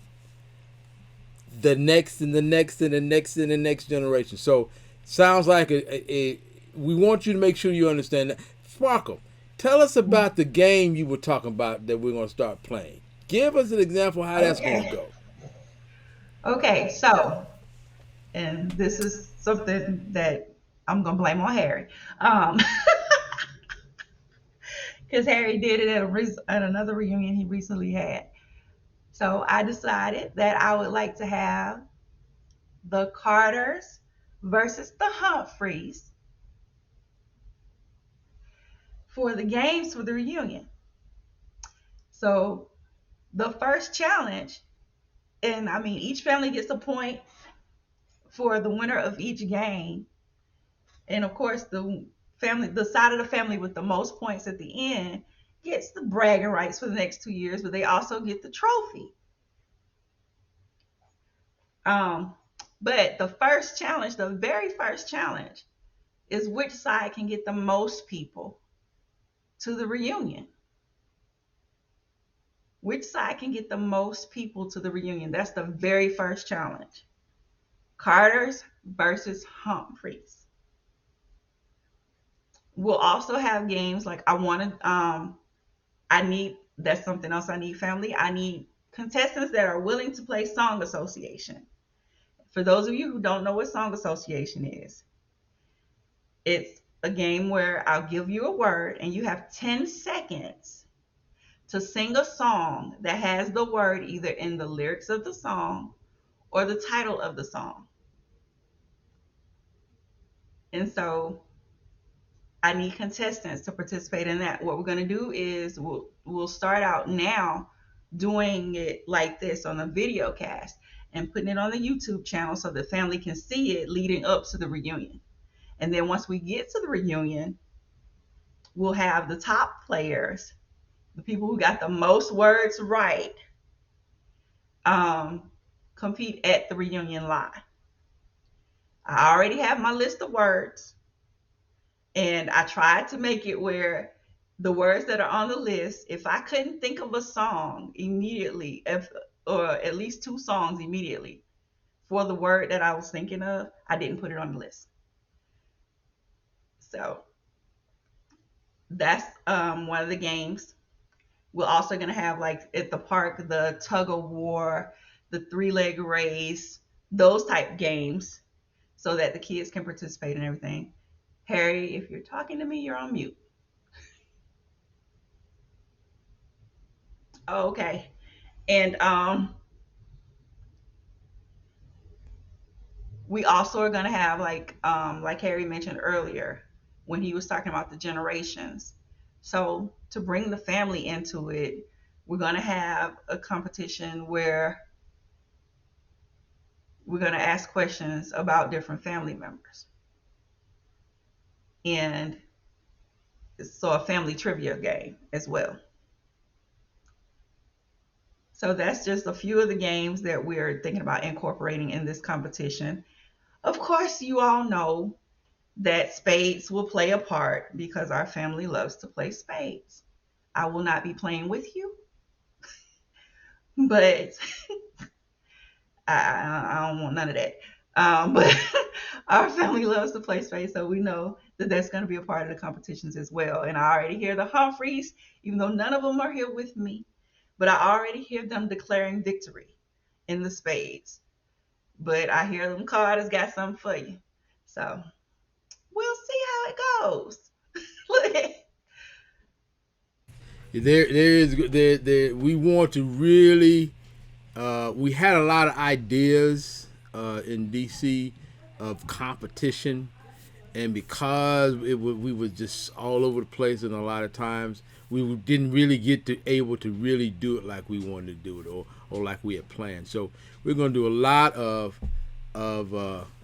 The next and the next and the next and the next generation. So sounds like we want you to make sure you understand that. Sparkle, tell us about the game you were talking about that we're going to start playing. Give us an example of how that's going to Okay. go. Okay, so, and this is something that I'm gonna blame on Harry, because Harry did it at another reunion he recently had. So I decided that I would like to have the Carters versus the Humphreys for the games for the reunion. So the first challenge, and I mean, each family gets a point for the winner of each game. And of course, the side of the family with the most points at the end gets the bragging rights for the next 2 years, but they also get the trophy. Um, but the very first challenge, is which side can get the most people to the reunion. Which side can get the most people to the reunion? That's the very first challenge. Carter's versus Humphreys. We'll also have games like I need, that's something else I need, family. I need contestants that are willing to play song association. For those of you who don't know what song association is, it's a game where I'll give you a word and you have 10 seconds to sing a song that has the word either in the lyrics of the song or the title of the song. And so I need contestants to participate in that. What we're going to do is we'll start out now doing it like this on a video cast and putting it on the YouTube channel so the family can see it leading up to the reunion. And then once we get to the reunion, we'll have the top players, the people who got the most words right, um, compete at the reunion live. I already have my list of words, and I tried to make it where the words that are on the list, if I couldn't think of a song immediately, or at least two songs immediately for the word that I was thinking of, I didn't put it on the list. So that's one of the games. We're also going to have, like at the park, the tug of war, the three-leg race, those type games, so that the kids can participate in everything. Harry, if you're talking to me, you're on mute. Oh, okay. And We also are going to have like Harry mentioned earlier when he was talking about the generations. So to bring the family into it, we're going to have a competition where we're going to ask questions about different family members, and so a family trivia game as well. So that's just a few of the games that we're thinking about incorporating in this competition. Of course, you all know that spades will play a part because our family loves to play spades. I will not be playing with you, but I don't want none of that. But our family loves to play spades, so we know that that's going to be a part of the competitions as well. And I already hear the Humphreys, even though none of them are here with me, but I already hear them declaring victory in the spades. But I hear them Carter's got something for you. So we'll see how it goes. We want to really. We had a lot of ideas in DC of competition, and because we were just all over the place, and a lot of times we didn't really get to able to really do it like we wanted to do it, or like we had planned. So we're going to do a lot of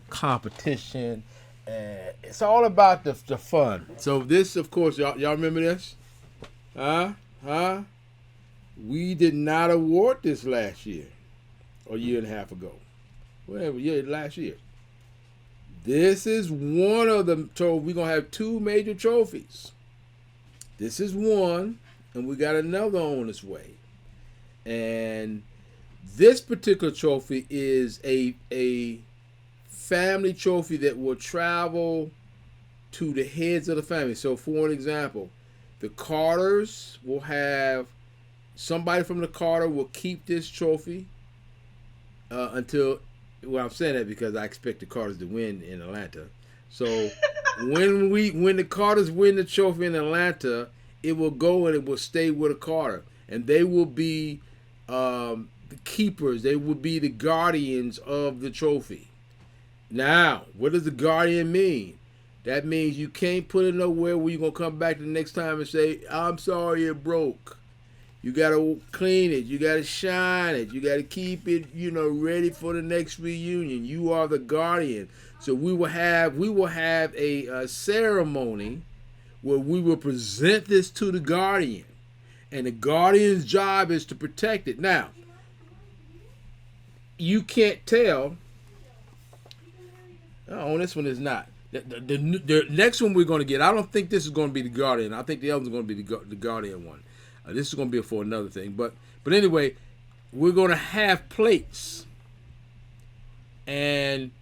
competition, and it's all about the fun. So this, of course, y'all remember this? Huh? We did not award this last year, or a year and a half ago. Whatever, yeah, last year. This is one of the we're gonna have two major trophies. This is one, and we got another on its way. And this particular trophy is a family trophy that will travel to the heads of the family. So, for an example, the Carters will have somebody from the Carter will keep this trophy until. Well, I'm saying that because I expect the Carters to win in Atlanta. So when the Carters win the trophy in Atlanta, it will go and it will stay with a Carter, and they will be the keepers. They will be the guardians of the trophy. Now, what does the guardian mean? That means you can't put it nowhere where you're gonna come back the next time and say, "I'm sorry, it broke." You gotta clean it. You gotta shine it. You gotta keep it, ready for the next reunion. You are the guardian. So we will have a ceremony where we will present this to the guardian, and the guardian's job is to protect it. Now, you can't tell. Oh, on this one is not. The next one we're going to get, I don't think this is going to be the guardian. I think the other one's going to be the guardian one. This is going to be for another thing. But anyway, we're going to have plates. And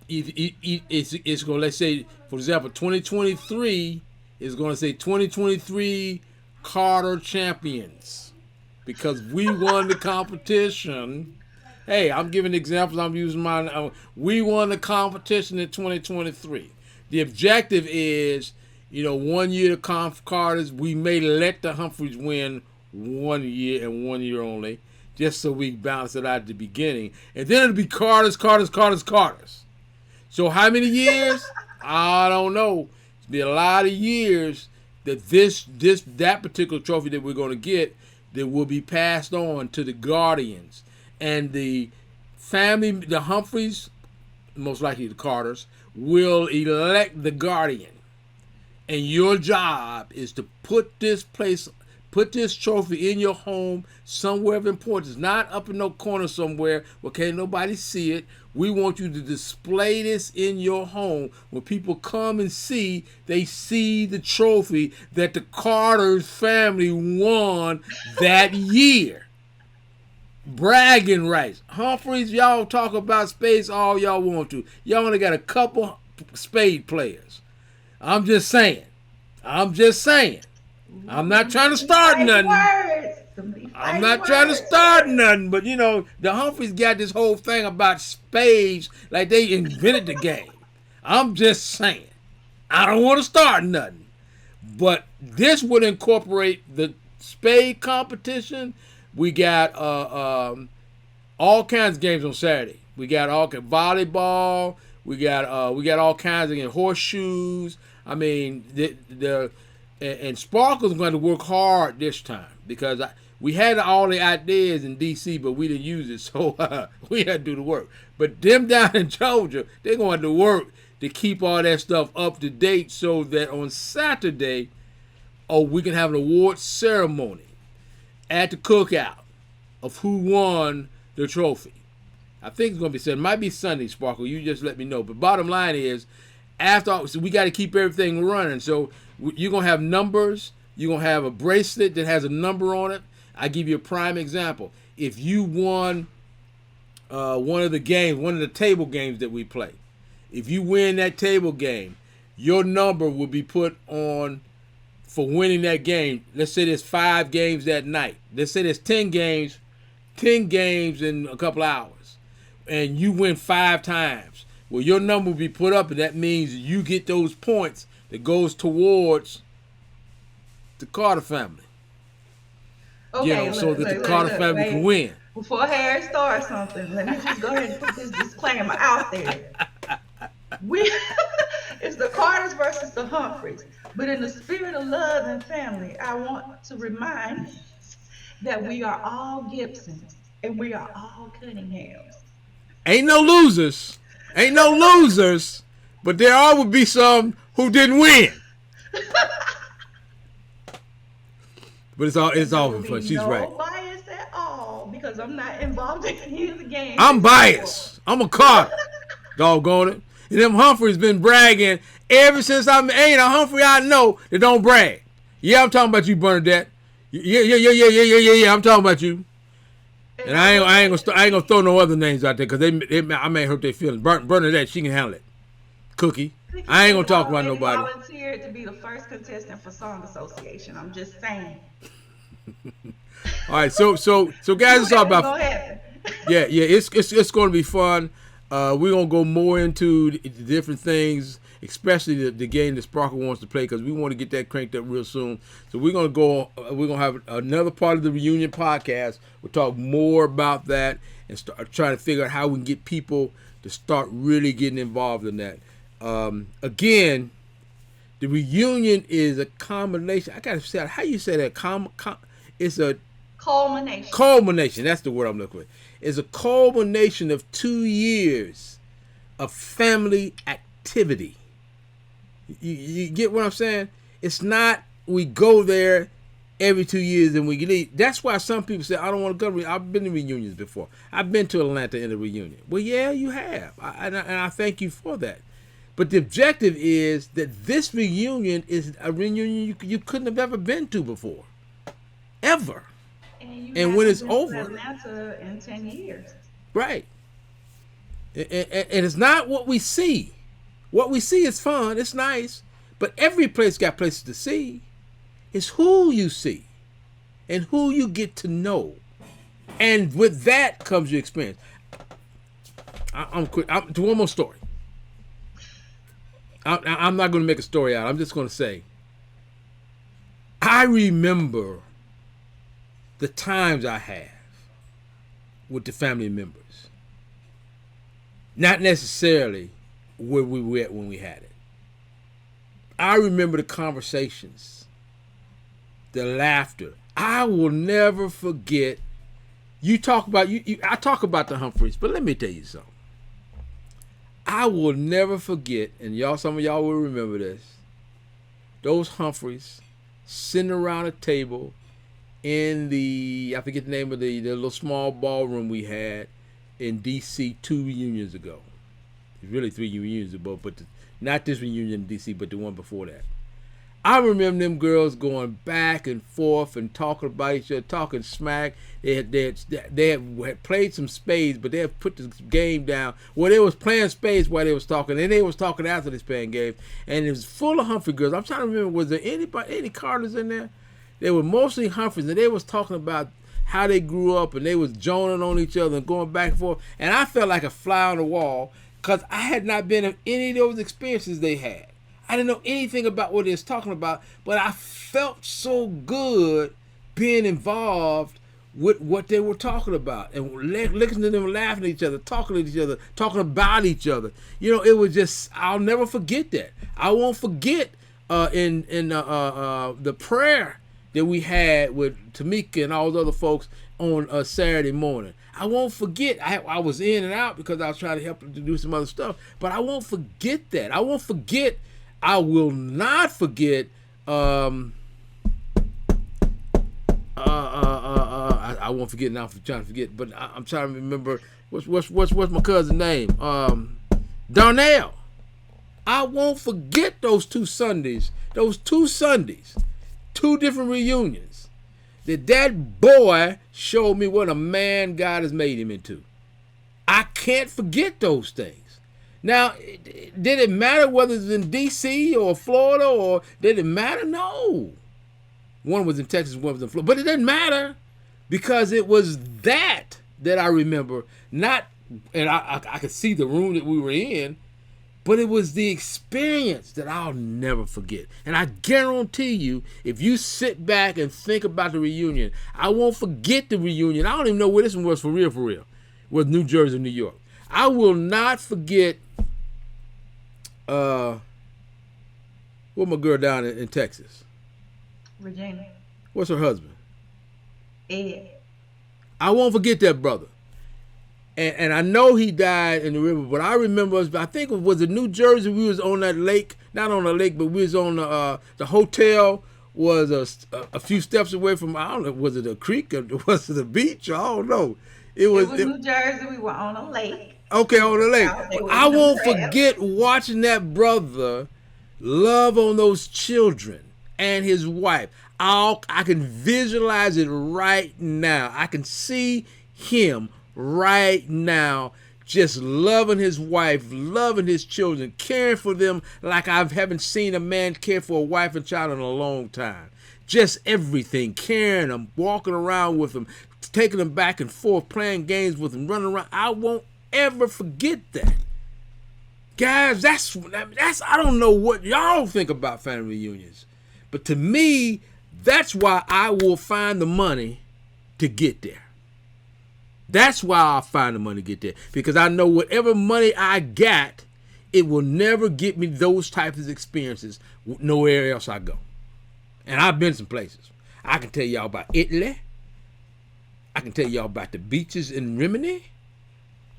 it's going to, let's say, for example, 2023 is going to say 2023 Carter champions. Because we won the competition. Hey, I'm giving examples. I'm using mine. We won the competition in 2023. The objective is, 1 year the Carters, we may let the Humphreys win 1 year and 1 year only, just so we balance it out at the beginning. And then it'll be Carters. So how many years? I don't know. It'll be a lot of years that that particular trophy that we're going to get that will be passed on to the guardians. And the family, the Humphreys, most likely the Carters, will elect the guardian. And your job is to put this trophy in your home somewhere of importance, not up in no corner somewhere where can't nobody see it. We want you to display this in your home. When people come and see, they see the trophy that the Carters family won that year. Bragging rights. Humphreys, y'all talk about spades all y'all want to. Y'all only got a couple spade players. I'm just saying. I'm not trying to start nothing. I'm not trying to start nothing, but the Humphreys got this whole thing about spades like they invented the game. I'm just saying. I don't want to start nothing. But this would incorporate the spade competition. We got all kinds of games on Saturday. We got all kinds volleyball. We got all kinds of horseshoes. I mean, and Sparkle's going to work hard this time because we had all the ideas in DC, but we didn't use it, so we had to do the work. But them down in Georgia, they're going to work to keep all that stuff up to date so that on Saturday, we can have an award ceremony at the cookout of who won the trophy. I think it's going to be Sunday. It might be Sunday, Sparkle. You just let me know. But bottom line is, so we got to keep everything running. So you're going to have numbers. You're going to have a bracelet that has a number on it. I give you a prime example. If you won one of the games, one of the table games that we play, if you win that table game, your number will be put on for winning that game. Let's say there's 5 games that night. Let's say there's 10 games in a couple hours, and you win 5 times. Well, your number will be put up, and that means you get those points that goes towards the Carter family. Okay, so that the Carter family can win. Before Harry starts something, let me just go ahead and put this disclaimer out there. It's the Carters versus the Humphreys. But in the spirit of love and family, I want to remind that we are all Gibsons and we are all Cunninghams. Ain't no losers, but there are would be some who didn't win. But it's all fun. She's right. No bias at all because I'm not involved in any of the games. I'm biased. I'm a Carter. Doggone it. And them Humphreys been bragging ever since ain't a Humphrey I know that don't brag. Yeah, I'm talking about you, Bernadette. Yeah. I'm talking about you. And I ain't gonna throw no other names out there because I may hurt their feelings. Bernadette, she can handle it. Cookie, I ain't gonna talk about nobody. Volunteered to be the first contestant for Song Association. I'm just saying. All right, so guys, it's all about. Yeah, it's going to be fun. We're gonna go more into the different things, especially the game that Sparkle wants to play because we want to get that cranked up real soon. So we're gonna have another part of the reunion podcast. We'll talk more about that and start trying to figure out how we can get people to start really getting involved in that. Again, the reunion is a combination. I gotta say, how you say that? It's a culmination. Culmination. That's the word I'm looking for. It's a culmination of 2 years of family activity. You get what I'm saying? It's not we go there every 2 years and we leave. That's why some people say, I don't want to go. I've been to reunions before. I've been to Atlanta in a reunion. Well, yeah, you have. And I thank you for that. But the objective is that this reunion is a reunion you couldn't have ever been to before. Ever. And when it's over. Atlanta in 10 years. Right. And it's not what we see. What we see is fun. It's nice. But every place got places to see. It's who you see and who you get to know. And with that comes your experience. I'm quick. To one more story. I'm not going to make a story out. I'm just going to say, I remember the times I have with the family members. Not necessarily where we were at when we had it. I remember the conversations, the laughter. I will never forget. You talk about I talk about the Humphreys, but let me tell you something. I will never forget, and some of y'all will remember this. Those Humphreys sitting around a table in I forget the name of the little small ballroom we had in DC 2 reunions ago. Really 3 reunions ago, but not this reunion in DC, but the one before that. I remember them girls going back and forth and talking about each other, talking smack. They had played some spades, but they had put the game down. Well, they was playing spades while they was talking, and they was talking after this playing game. And it was full of Humphrey girls. I'm trying to remember, was there any Carters in there? They were mostly Humphreys, and they was talking about how they grew up, and they was joning on each other and going back and forth. And I felt like a fly on the wall because I had not been in any of those experiences they had. I didn't know anything about what they was talking about, but I felt so good being involved with what they were talking about, and listening to them laughing at each other, talking to each other, talking about each other. It was just, I'll never forget that. I won't forget in the prayer that we had with Tamika and all the other folks on a Saturday morning. I won't forget. I was in and out because I was trying to help them to do some other stuff, but I won't forget that. I won't forget. I will not forget. I won't forget now. I'm trying to forget, but I'm trying to remember what's my cousin's name? Darnell. I won't forget those 2 Sundays. Those 2 Sundays, 2 different reunions. That boy showed me what a man God has made him into. I can't forget those things. Now, did it matter whether it's in D.C. or Florida, or did it matter? No. One was in Texas, one was in Florida. But it didn't matter because it was that I remember. Not, and I could see the room that we were in, but it was the experience that I'll never forget. And I guarantee you, if you sit back and think about the reunion, I won't forget the reunion. I don't even know where this one was for real. Was New Jersey, New York. I will not forget what my girl down in Texas. Regina. What's her husband? Ed. I won't forget that brother. And I know he died in the river, but I remember us. I think it was in New Jersey. We was on that lake, not on the lake, but we was on the hotel was a few steps away from. I don't know, was it a creek or was it a beach? I don't know. It was New Jersey. We were on a lake. Okay, on the lake. I won't forget watching that brother love on those children and his wife. I can visualize it right now. I can see him right now just loving his wife, loving his children, caring for them like I haven't seen a man care for a wife and child in a long time. Just everything, caring them, walking around with them, taking them back and forth, playing games with them, running around. I won't ever forget that. Guys, that's I don't know what y'all think about family reunions, but to me, that's why I will find the money to get there. That's why I'll find the money to get there. Because I know whatever money I got, it will never get me those types of experiences nowhere else I go. And I've been some places. I can tell y'all about Italy. I can tell y'all about the beaches in Rimini.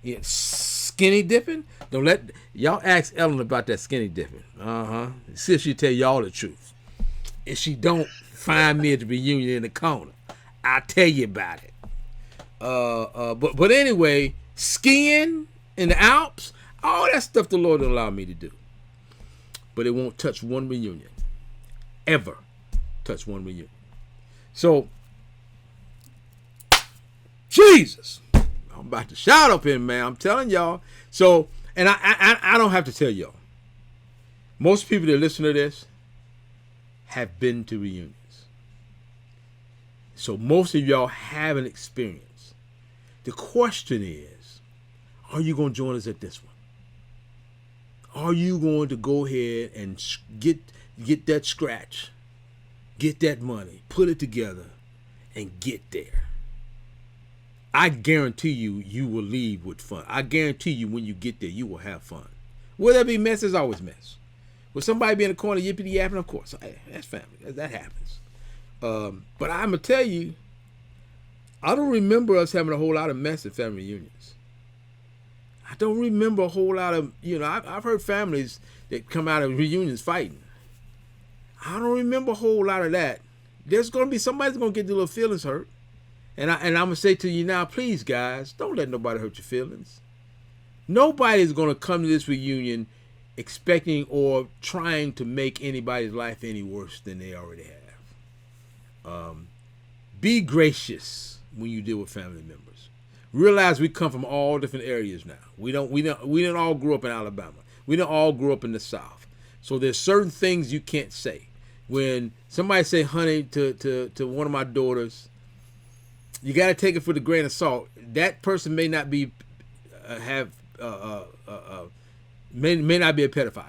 Yeah, skinny dipping. Don't let y'all ask Ellen about that skinny dipping. See if she tell y'all the truth. If she don't, find me at the reunion in the corner. I'll tell you about it. But anyway, skiing in the Alps, all that stuff the Lord allowed me to do. But it won't touch one reunion. Ever touch one reunion. So, Jesus, I'm about to shout up here, man. I'm telling y'all. So, and I don't have to tell y'all. Most people that listen to this have been to reunions. So most of y'all have an experience. The question is, are you going to join us at this one? Are you going to go ahead and get that scratch, get that money, put it together, and get there? I guarantee you will leave with fun. I guarantee you when you get there, you will have fun. Will there be mess? There's always mess. Will somebody be in the corner yippity yapping? Of course. Hey, that's family. That happens. But I'm going to tell you, I don't remember us having a whole lot of mess at family reunions. I don't remember a whole lot of, I've heard families that come out of reunions fighting. I don't remember a whole lot of that. There's going to be somebody's going to get their little feelings hurt. And I'm going to say to you now, please, guys, don't let nobody hurt your feelings. Nobody's going to come to this reunion expecting or trying to make anybody's life any worse than they already have. Be gracious when you deal with family members. Realize we come from all different areas now. We didn't all grow up in Alabama. We didn't all grow up in the South. So there's certain things you can't say. When somebody say honey to one of my daughters, you got to take it with a grain of salt. That person may not be may not be a pedophile.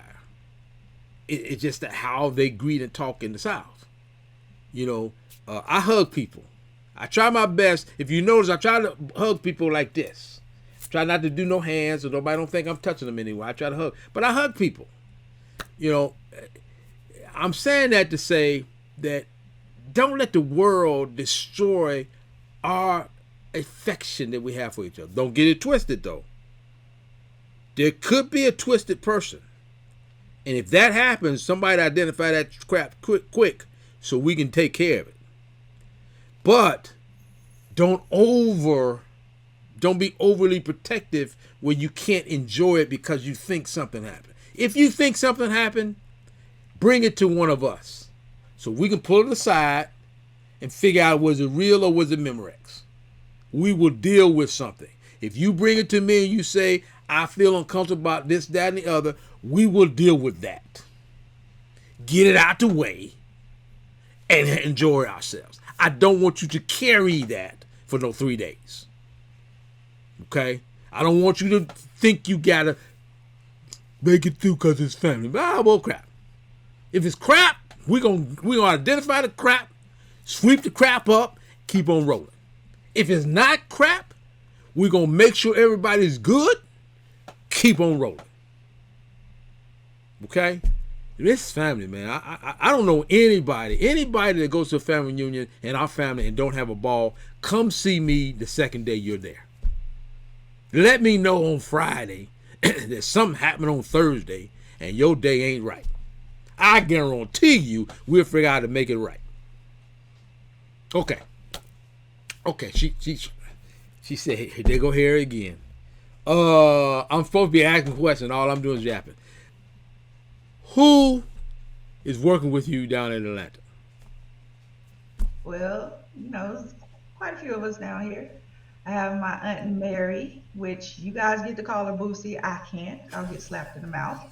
It's just that how they greet and talk in the South. I hug people. I try my best. If you notice, I try to hug people like this. Try not to do no hands so nobody don't think I'm touching them anyway. I try to hug. But I hug people. You know, I'm saying that to say that don't let the world destroy our affection that we have for each other. Don't get it twisted, though. There could be a twisted person. And if that happens, somebody identify that crap quick so we can take care of it. But don't be overly protective where you can't enjoy it because you think something happened. If you think something happened, bring it to one of us so we can pull it aside and figure out, was it real or was it Memorex? We will deal with something. If you bring it to me and you say, I feel uncomfortable about this, that, and the other, we will deal with that. Get it out the way and enjoy ourselves. I don't want you to carry that for no 3 days. Okay? I don't want you to think you gotta make it through because it's family. Ah, well, crap. If it's crap, we're gonna identify the crap, sweep the crap up, keep on rolling. If it's not crap, we're gonna make sure everybody's good, keep on rolling. Okay? This is family, man. I don't know anybody that goes to a family reunion in our family and don't have a ball. Come see me the second day you're there. Let me know on Friday that something happened on Thursday and your day ain't right. I guarantee you we'll figure out how to make it right. Okay. She said, hey, there go Harry again. I'm supposed to be asking questions. All I'm doing is yapping. Who is working with you down in Atlanta? Well, there's quite a few of us down here. I have my Aunt Mary, which you guys get to call her Boosie. I can't. I'll get slapped in the mouth.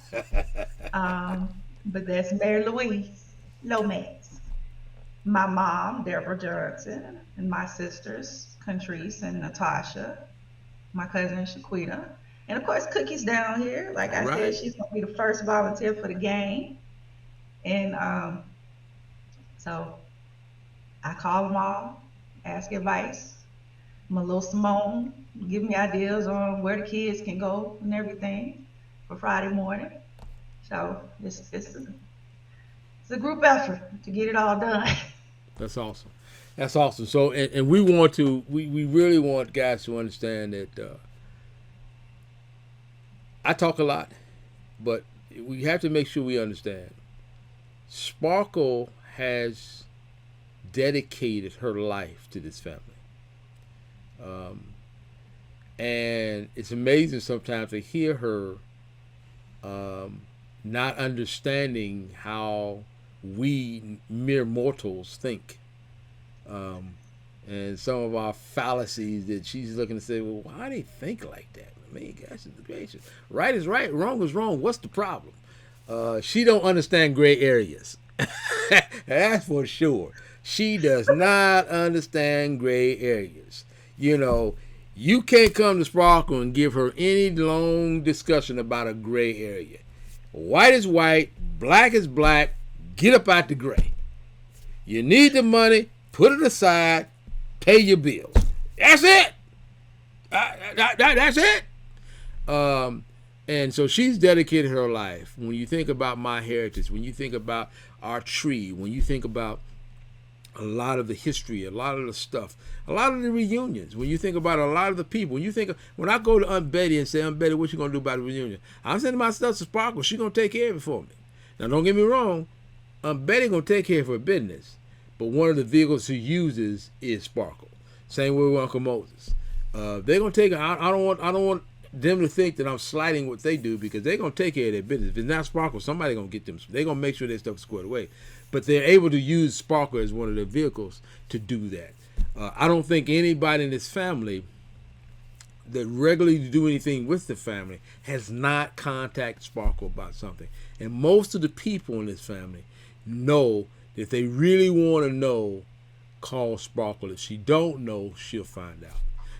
But that's Mary Louise Lomax. My mom, Deborah Johnson, and my sisters, Contrice and Natasha, my cousin Shaquita. And of course, Cookie's down here. Like I said, she's going to be the first volunteer for the game. And so I call them all, ask advice. My little Simone, give me ideas on where the kids can go and everything for Friday morning. So it's a group effort to get it all done. That's awesome. So, and we really want guys to understand that I talk a lot, but we have to make sure we understand. Sparkle has dedicated her life to this family. And it's amazing sometimes to hear her not understanding how we mere mortals think. And some of our fallacies that she's looking to say, well, why do they think like that? I mean, gosh, gracious. Right is right, wrong is wrong. What's the problem? She don't understand gray areas. That's for sure. She does not understand gray areas. You can't come to Sparkle and give her any long discussion about a gray area. White is white, black is black, get up out the gray. You need the money, put it aside, pay your bills. That's it. That's it. And so she's dedicated her life. When you think about my heritage, when you think about our tree, when you think about a lot of the history, a lot of the stuff, a lot of the reunions, when you think about a lot of the people, when I go to Aunt Betty and say, Aunt Betty, what you going to do about the reunion? I'm sending my stuff to Sparkle. She's going to take care of it for me. Now, don't get me wrong. Aunt Betty going to take care of her business. But one of the vehicles she uses is Sparkle. Same way with Uncle Moses. They're going to take, I don't want them to think that I'm slighting what they do, because they're going to take care of their business. If it's not Sparkle, somebody's going to get them. They're going to make sure their stuff's squared away. But they're able to use Sparkle as one of their vehicles to do that. I don't think anybody in this family that regularly do anything with the family has not contacted Sparkle about something. And most of the people in this family know that if they really want to know, call Sparkle. If she don't know, she'll find out.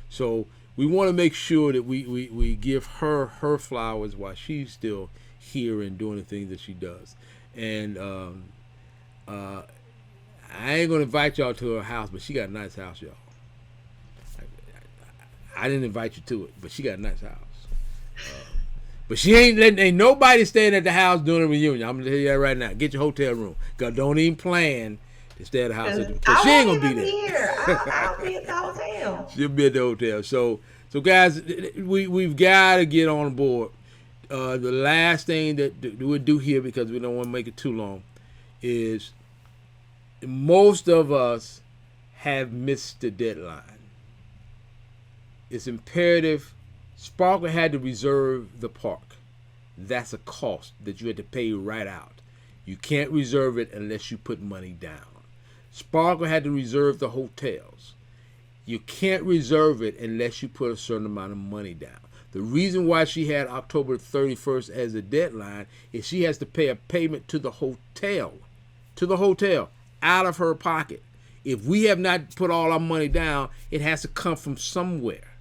So we want to make sure that we give her flowers while she's still here and doing the things that she does. And I ain't gonna invite y'all to her house, but she got a nice house, y'all. I didn't invite you to it, but she got a nice house. But she ain't letting ain't nobody staying at the house during the reunion. I'm gonna tell you that right now. Get your hotel room. Cause don't even plan to stay at the house because she ain't gonna be there. Here. I'll be at the hotel. She'll be at the hotel. So guys, we've got to get on board. The last thing that we'll do here, because we don't want to make it too long, is most of us have missed the deadline. It's imperative. Sparkle had to reserve the park. That's a cost that you had to pay right out. You can't reserve it unless you put money down. Sparkle had to reserve the hotels. You can't reserve it unless you put a certain amount of money down. The reason why she had October 31st as a deadline is she has to pay a payment to the hotel, out of her pocket. If we have not put all our money down, it has to come from somewhere.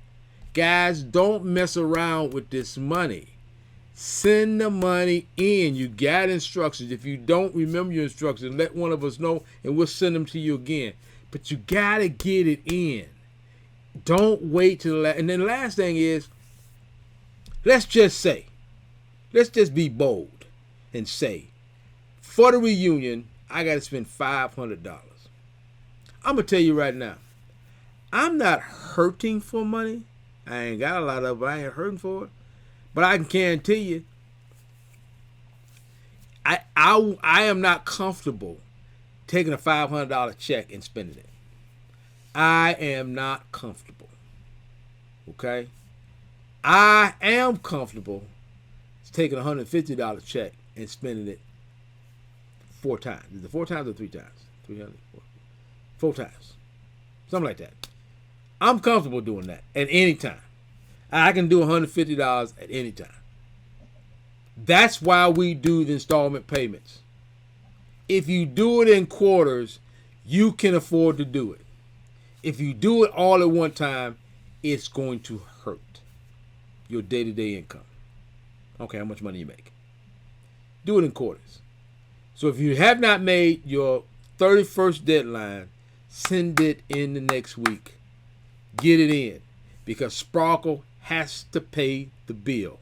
Guys, don't mess around with this money. Send the money in. You got instructions. If you don't remember your instructions, let one of us know and we'll send them to you again. But you got to get it in. Don't wait till the last. And then the last thing is, let's just be bold and say, for the reunion, I got to spend $500. I'm going to tell you right now, I'm not hurting for money. I ain't got a lot of it. I ain't hurting for it. But I can guarantee you, I am not comfortable taking a $500 check and spending it. I am not comfortable. Okay? I am comfortable taking a $150 check and spending it 4 times. Is it 4 times or 3 times? 300, 4 times. Something like that. I'm comfortable doing that at any time. I can do $150 at any time. That's why we do the installment payments. If you do it in quarters, you can afford to do it. If you do it all at one time, it's going to hurt your day-to-day income. Okay, how much money you make. Do it in quarters. So if you have not made your 31st deadline, send it in the next week. Get it in, because Sparkle has to pay the bill.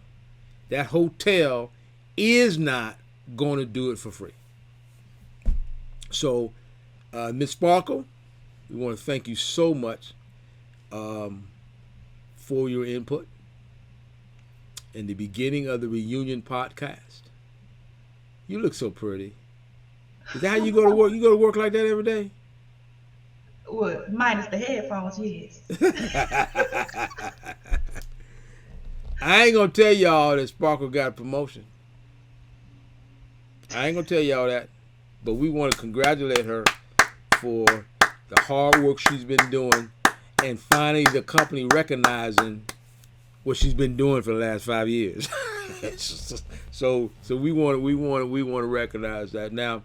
That hotel is not going to do it for free. So, Miss Sparkle, we want to thank you so much for your input in the beginning of the Reunion Podcast. You look so pretty. Is that how you go to work? You go to work like that every day? Well, minus the headphones, yes. I ain't gonna tell y'all that Sparkle got a promotion. I ain't gonna tell y'all that, but we want to congratulate her for the hard work she's been doing, and finally the company recognizing what she's been doing for the last 5 years. so we want to recognize that. Now,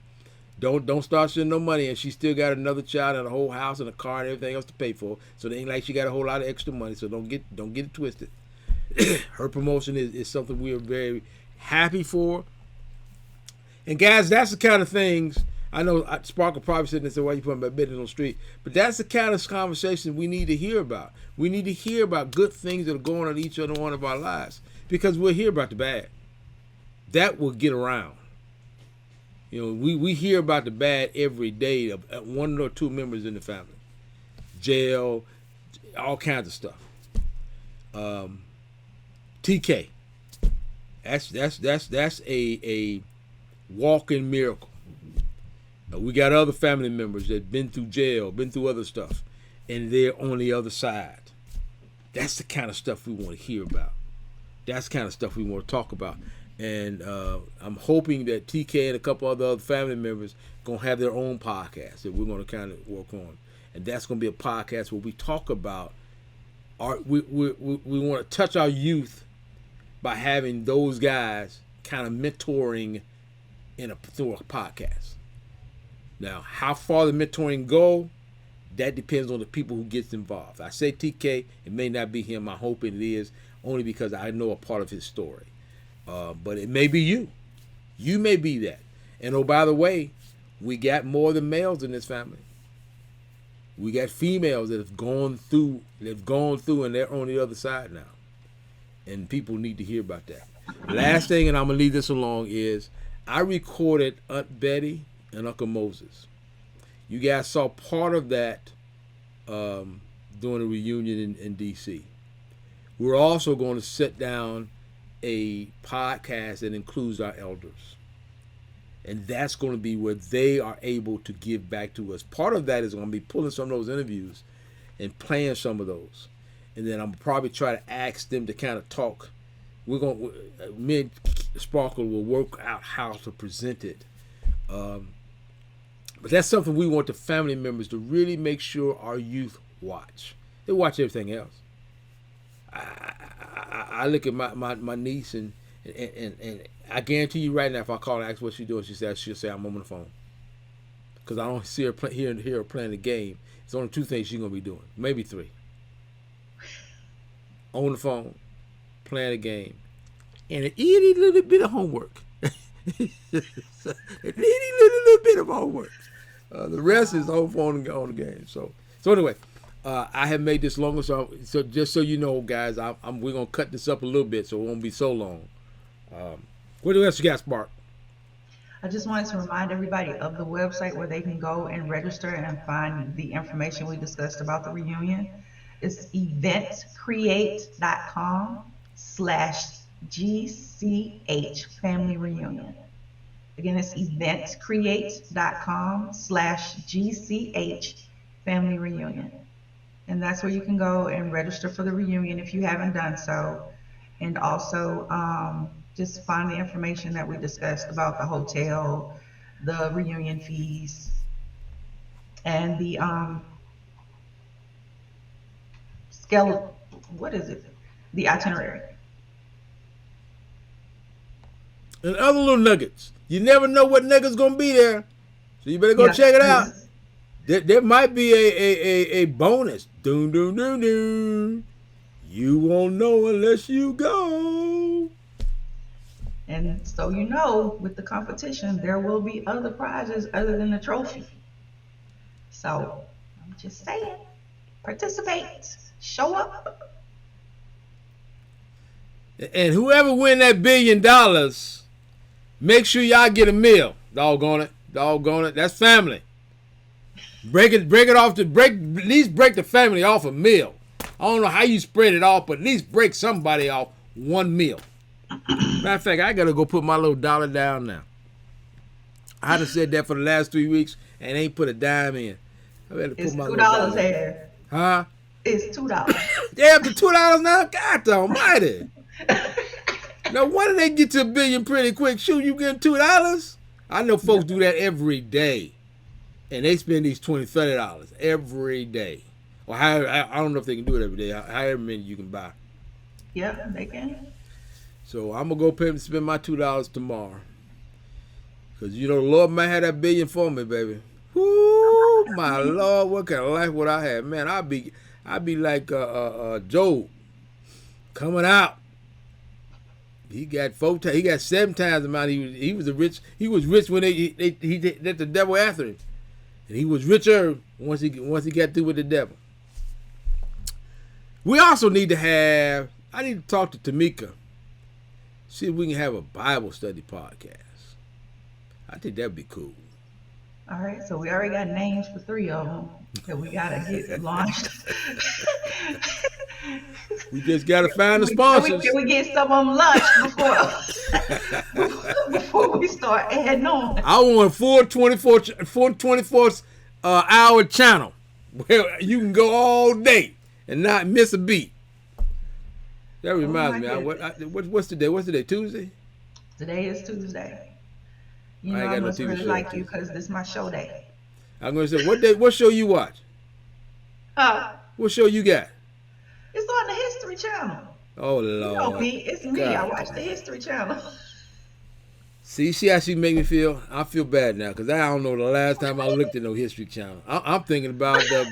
don't start sending no money, and she still got another child and a whole house and a car and everything else to pay for. So it ain't like she got a whole lot of extra money. So don't get it twisted. Her promotion is something we are very happy for. And guys, that's the kind of things, I know Sparkle probably sitting there and said, why you putting my business on the street? But that's the kind of conversation we need to hear about. We need to hear about good things that are going on in each other one of our lives, because we'll hear about the bad. That will get around. You know, we hear about the bad every day of 1 or 2 members in the family. Jail, all kinds of stuff. TK. That's a walking miracle. We got other family members that been through jail, been through other stuff, and they're on the other side. That's the kind of stuff we want to hear about. That's the kind of stuff we want to talk about. And I'm hoping that TK and a couple other family members going to have their own podcast that we're going to kind of work on. And that's going to be a podcast where we talk about we want to touch our youth by having those guys kind of mentoring through a podcast. Now, how far the mentoring go, that depends on the people who gets involved. I say TK, it may not be him. I hope it is, only because I know a part of his story. But it may be you. You may be that. And oh, by the way, We got more than males in this family. We got females that have gone through, and they're on the other side now. And people need to hear about that. Last thing, and I'm going to leave this along, is I recorded Aunt Betty and Uncle Moses. You guys saw part of that during a reunion in D.C. We're also going to sit down a podcast that includes our elders. And that's going to be where they are able to give back to us. Part of that is going to be pulling some of those interviews and playing some of those. And then I'm probably try to ask them to kind of talk. Me and Sparkle will work out how to present it. But that's something we want the family members to really make sure our youth watch. They watch everything else. I look at my niece and I guarantee you right now, if I call and ask what she's doing, she'll say I'm on the phone. Because I don't see her hear her playing the game. It's only two things she's gonna be doing, maybe three. On the phone, playing a game, and an itty little bit of homework. An itty little bit of homework. The rest is on the game. So anyway, I have made this longer. So just so you know, guys, we're gonna cut this up a little bit, so it won't be so long. What else you got, Spark? I just wanted to remind everybody of the website where they can go and register and find the information we discussed about the reunion. It's eventcreate.com/GCH Family Reunion. Again, it's eventcreate.com/GCH Family Reunion. And that's where you can go and register for the reunion if you haven't done so. And also just find the information that we discussed about the hotel, the reunion fees, and the the itinerary. And other little nuggets. You never know what nugget's gonna be there, so you better go check it out. There might be a bonus. Doom doom doom doom. You won't know unless you go. And so you know, with the competition, there will be other prizes other than the trophy. So I'm just saying, participate, show up. And whoever win that $1 billion, make sure y'all get a meal. Doggone it. That's family. Break it off at least break the family off a meal. I don't know how you spread it off, but at least break somebody off one meal. Matter of fact, I gotta go put my little $1 down now. I done said that for the last 3 weeks and ain't put a dime in. I better put it's my $2 here. Huh? It's $2. They up to $2 now? God almighty. No wonder they get to $1 billion pretty quick. Shoot, you getting $2? I know folks do that every day. And they spend these $20, $30 every day. Or I don't know if they can do it every day. However many you can buy. Yeah, they can. So I'm gonna go pay and spend my $2 tomorrow. Cause you know the Lord might have that $1 billion for me, baby. Whoo, my Lord, what kind of life would I have? Man, I'd be like Job coming out. He got 7 times the amount he was rich. He was rich when he let the devil after him. And he was richer once he got through with the devil. We also need to have, I need to talk to Tamika. See if we can have a Bible study podcast. I think that'd be cool. All right, so we already got names for 3 of them that we gotta get launched. We just gotta find the sponsors. Can we get some of them launched before we start adding on? I want a full 24 hour channel where you can go all day and not miss a beat. That reminds me. What's today? What's today? Tuesday? Today is Tuesday. You know I must really like you because this is my show day. I'm gonna say what show you watch? What show you got? It's on the History Channel. Oh Lord. You know me, it's me. God. I watch the History Channel. See how she make me feel? I feel bad now because I don't know the last time I looked at no History Channel. I'm thinking about the.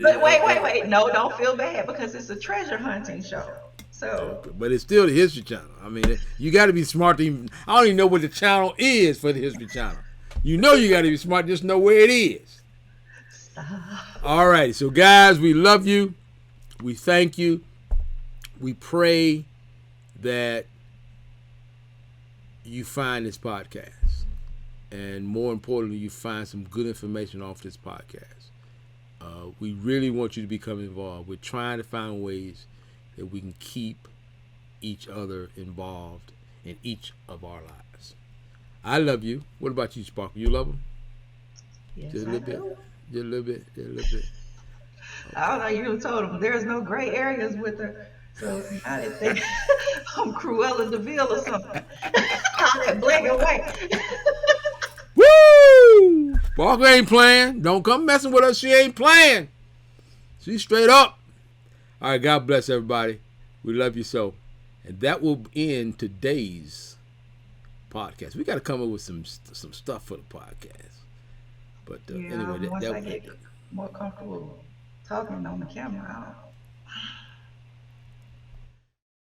But wait. No, don't feel bad because it's a treasure hunting show. So. But it's still the History Channel. I mean, you got to be smart to even. I don't even know what the channel is for the History Channel. You know you got to be smart. Just know where it is. Stop. All right. So, guys, we love you. We thank you. We pray that you find this podcast. And more importantly, you find some good information off this podcast. We really want you to become involved. We're trying to find ways that we can keep each other involved in each of our lives. I love you. What about you, Sparkle? You love them? Yes, Just a I little bit. do. Just a little bit. Just a little bit. I don't know. You told him there's no gray areas with her. So I didn't think I'm Cruella DeVille or something. All that black and white. Woo! Sparkle ain't playing. Don't come messing with her. She ain't playing. She's straight up. All right. God bless everybody. We love you so. And that will end today's podcast. We got to come up with some stuff for the podcast. But Yeah, anyway, once I get more comfortable talking on the camera,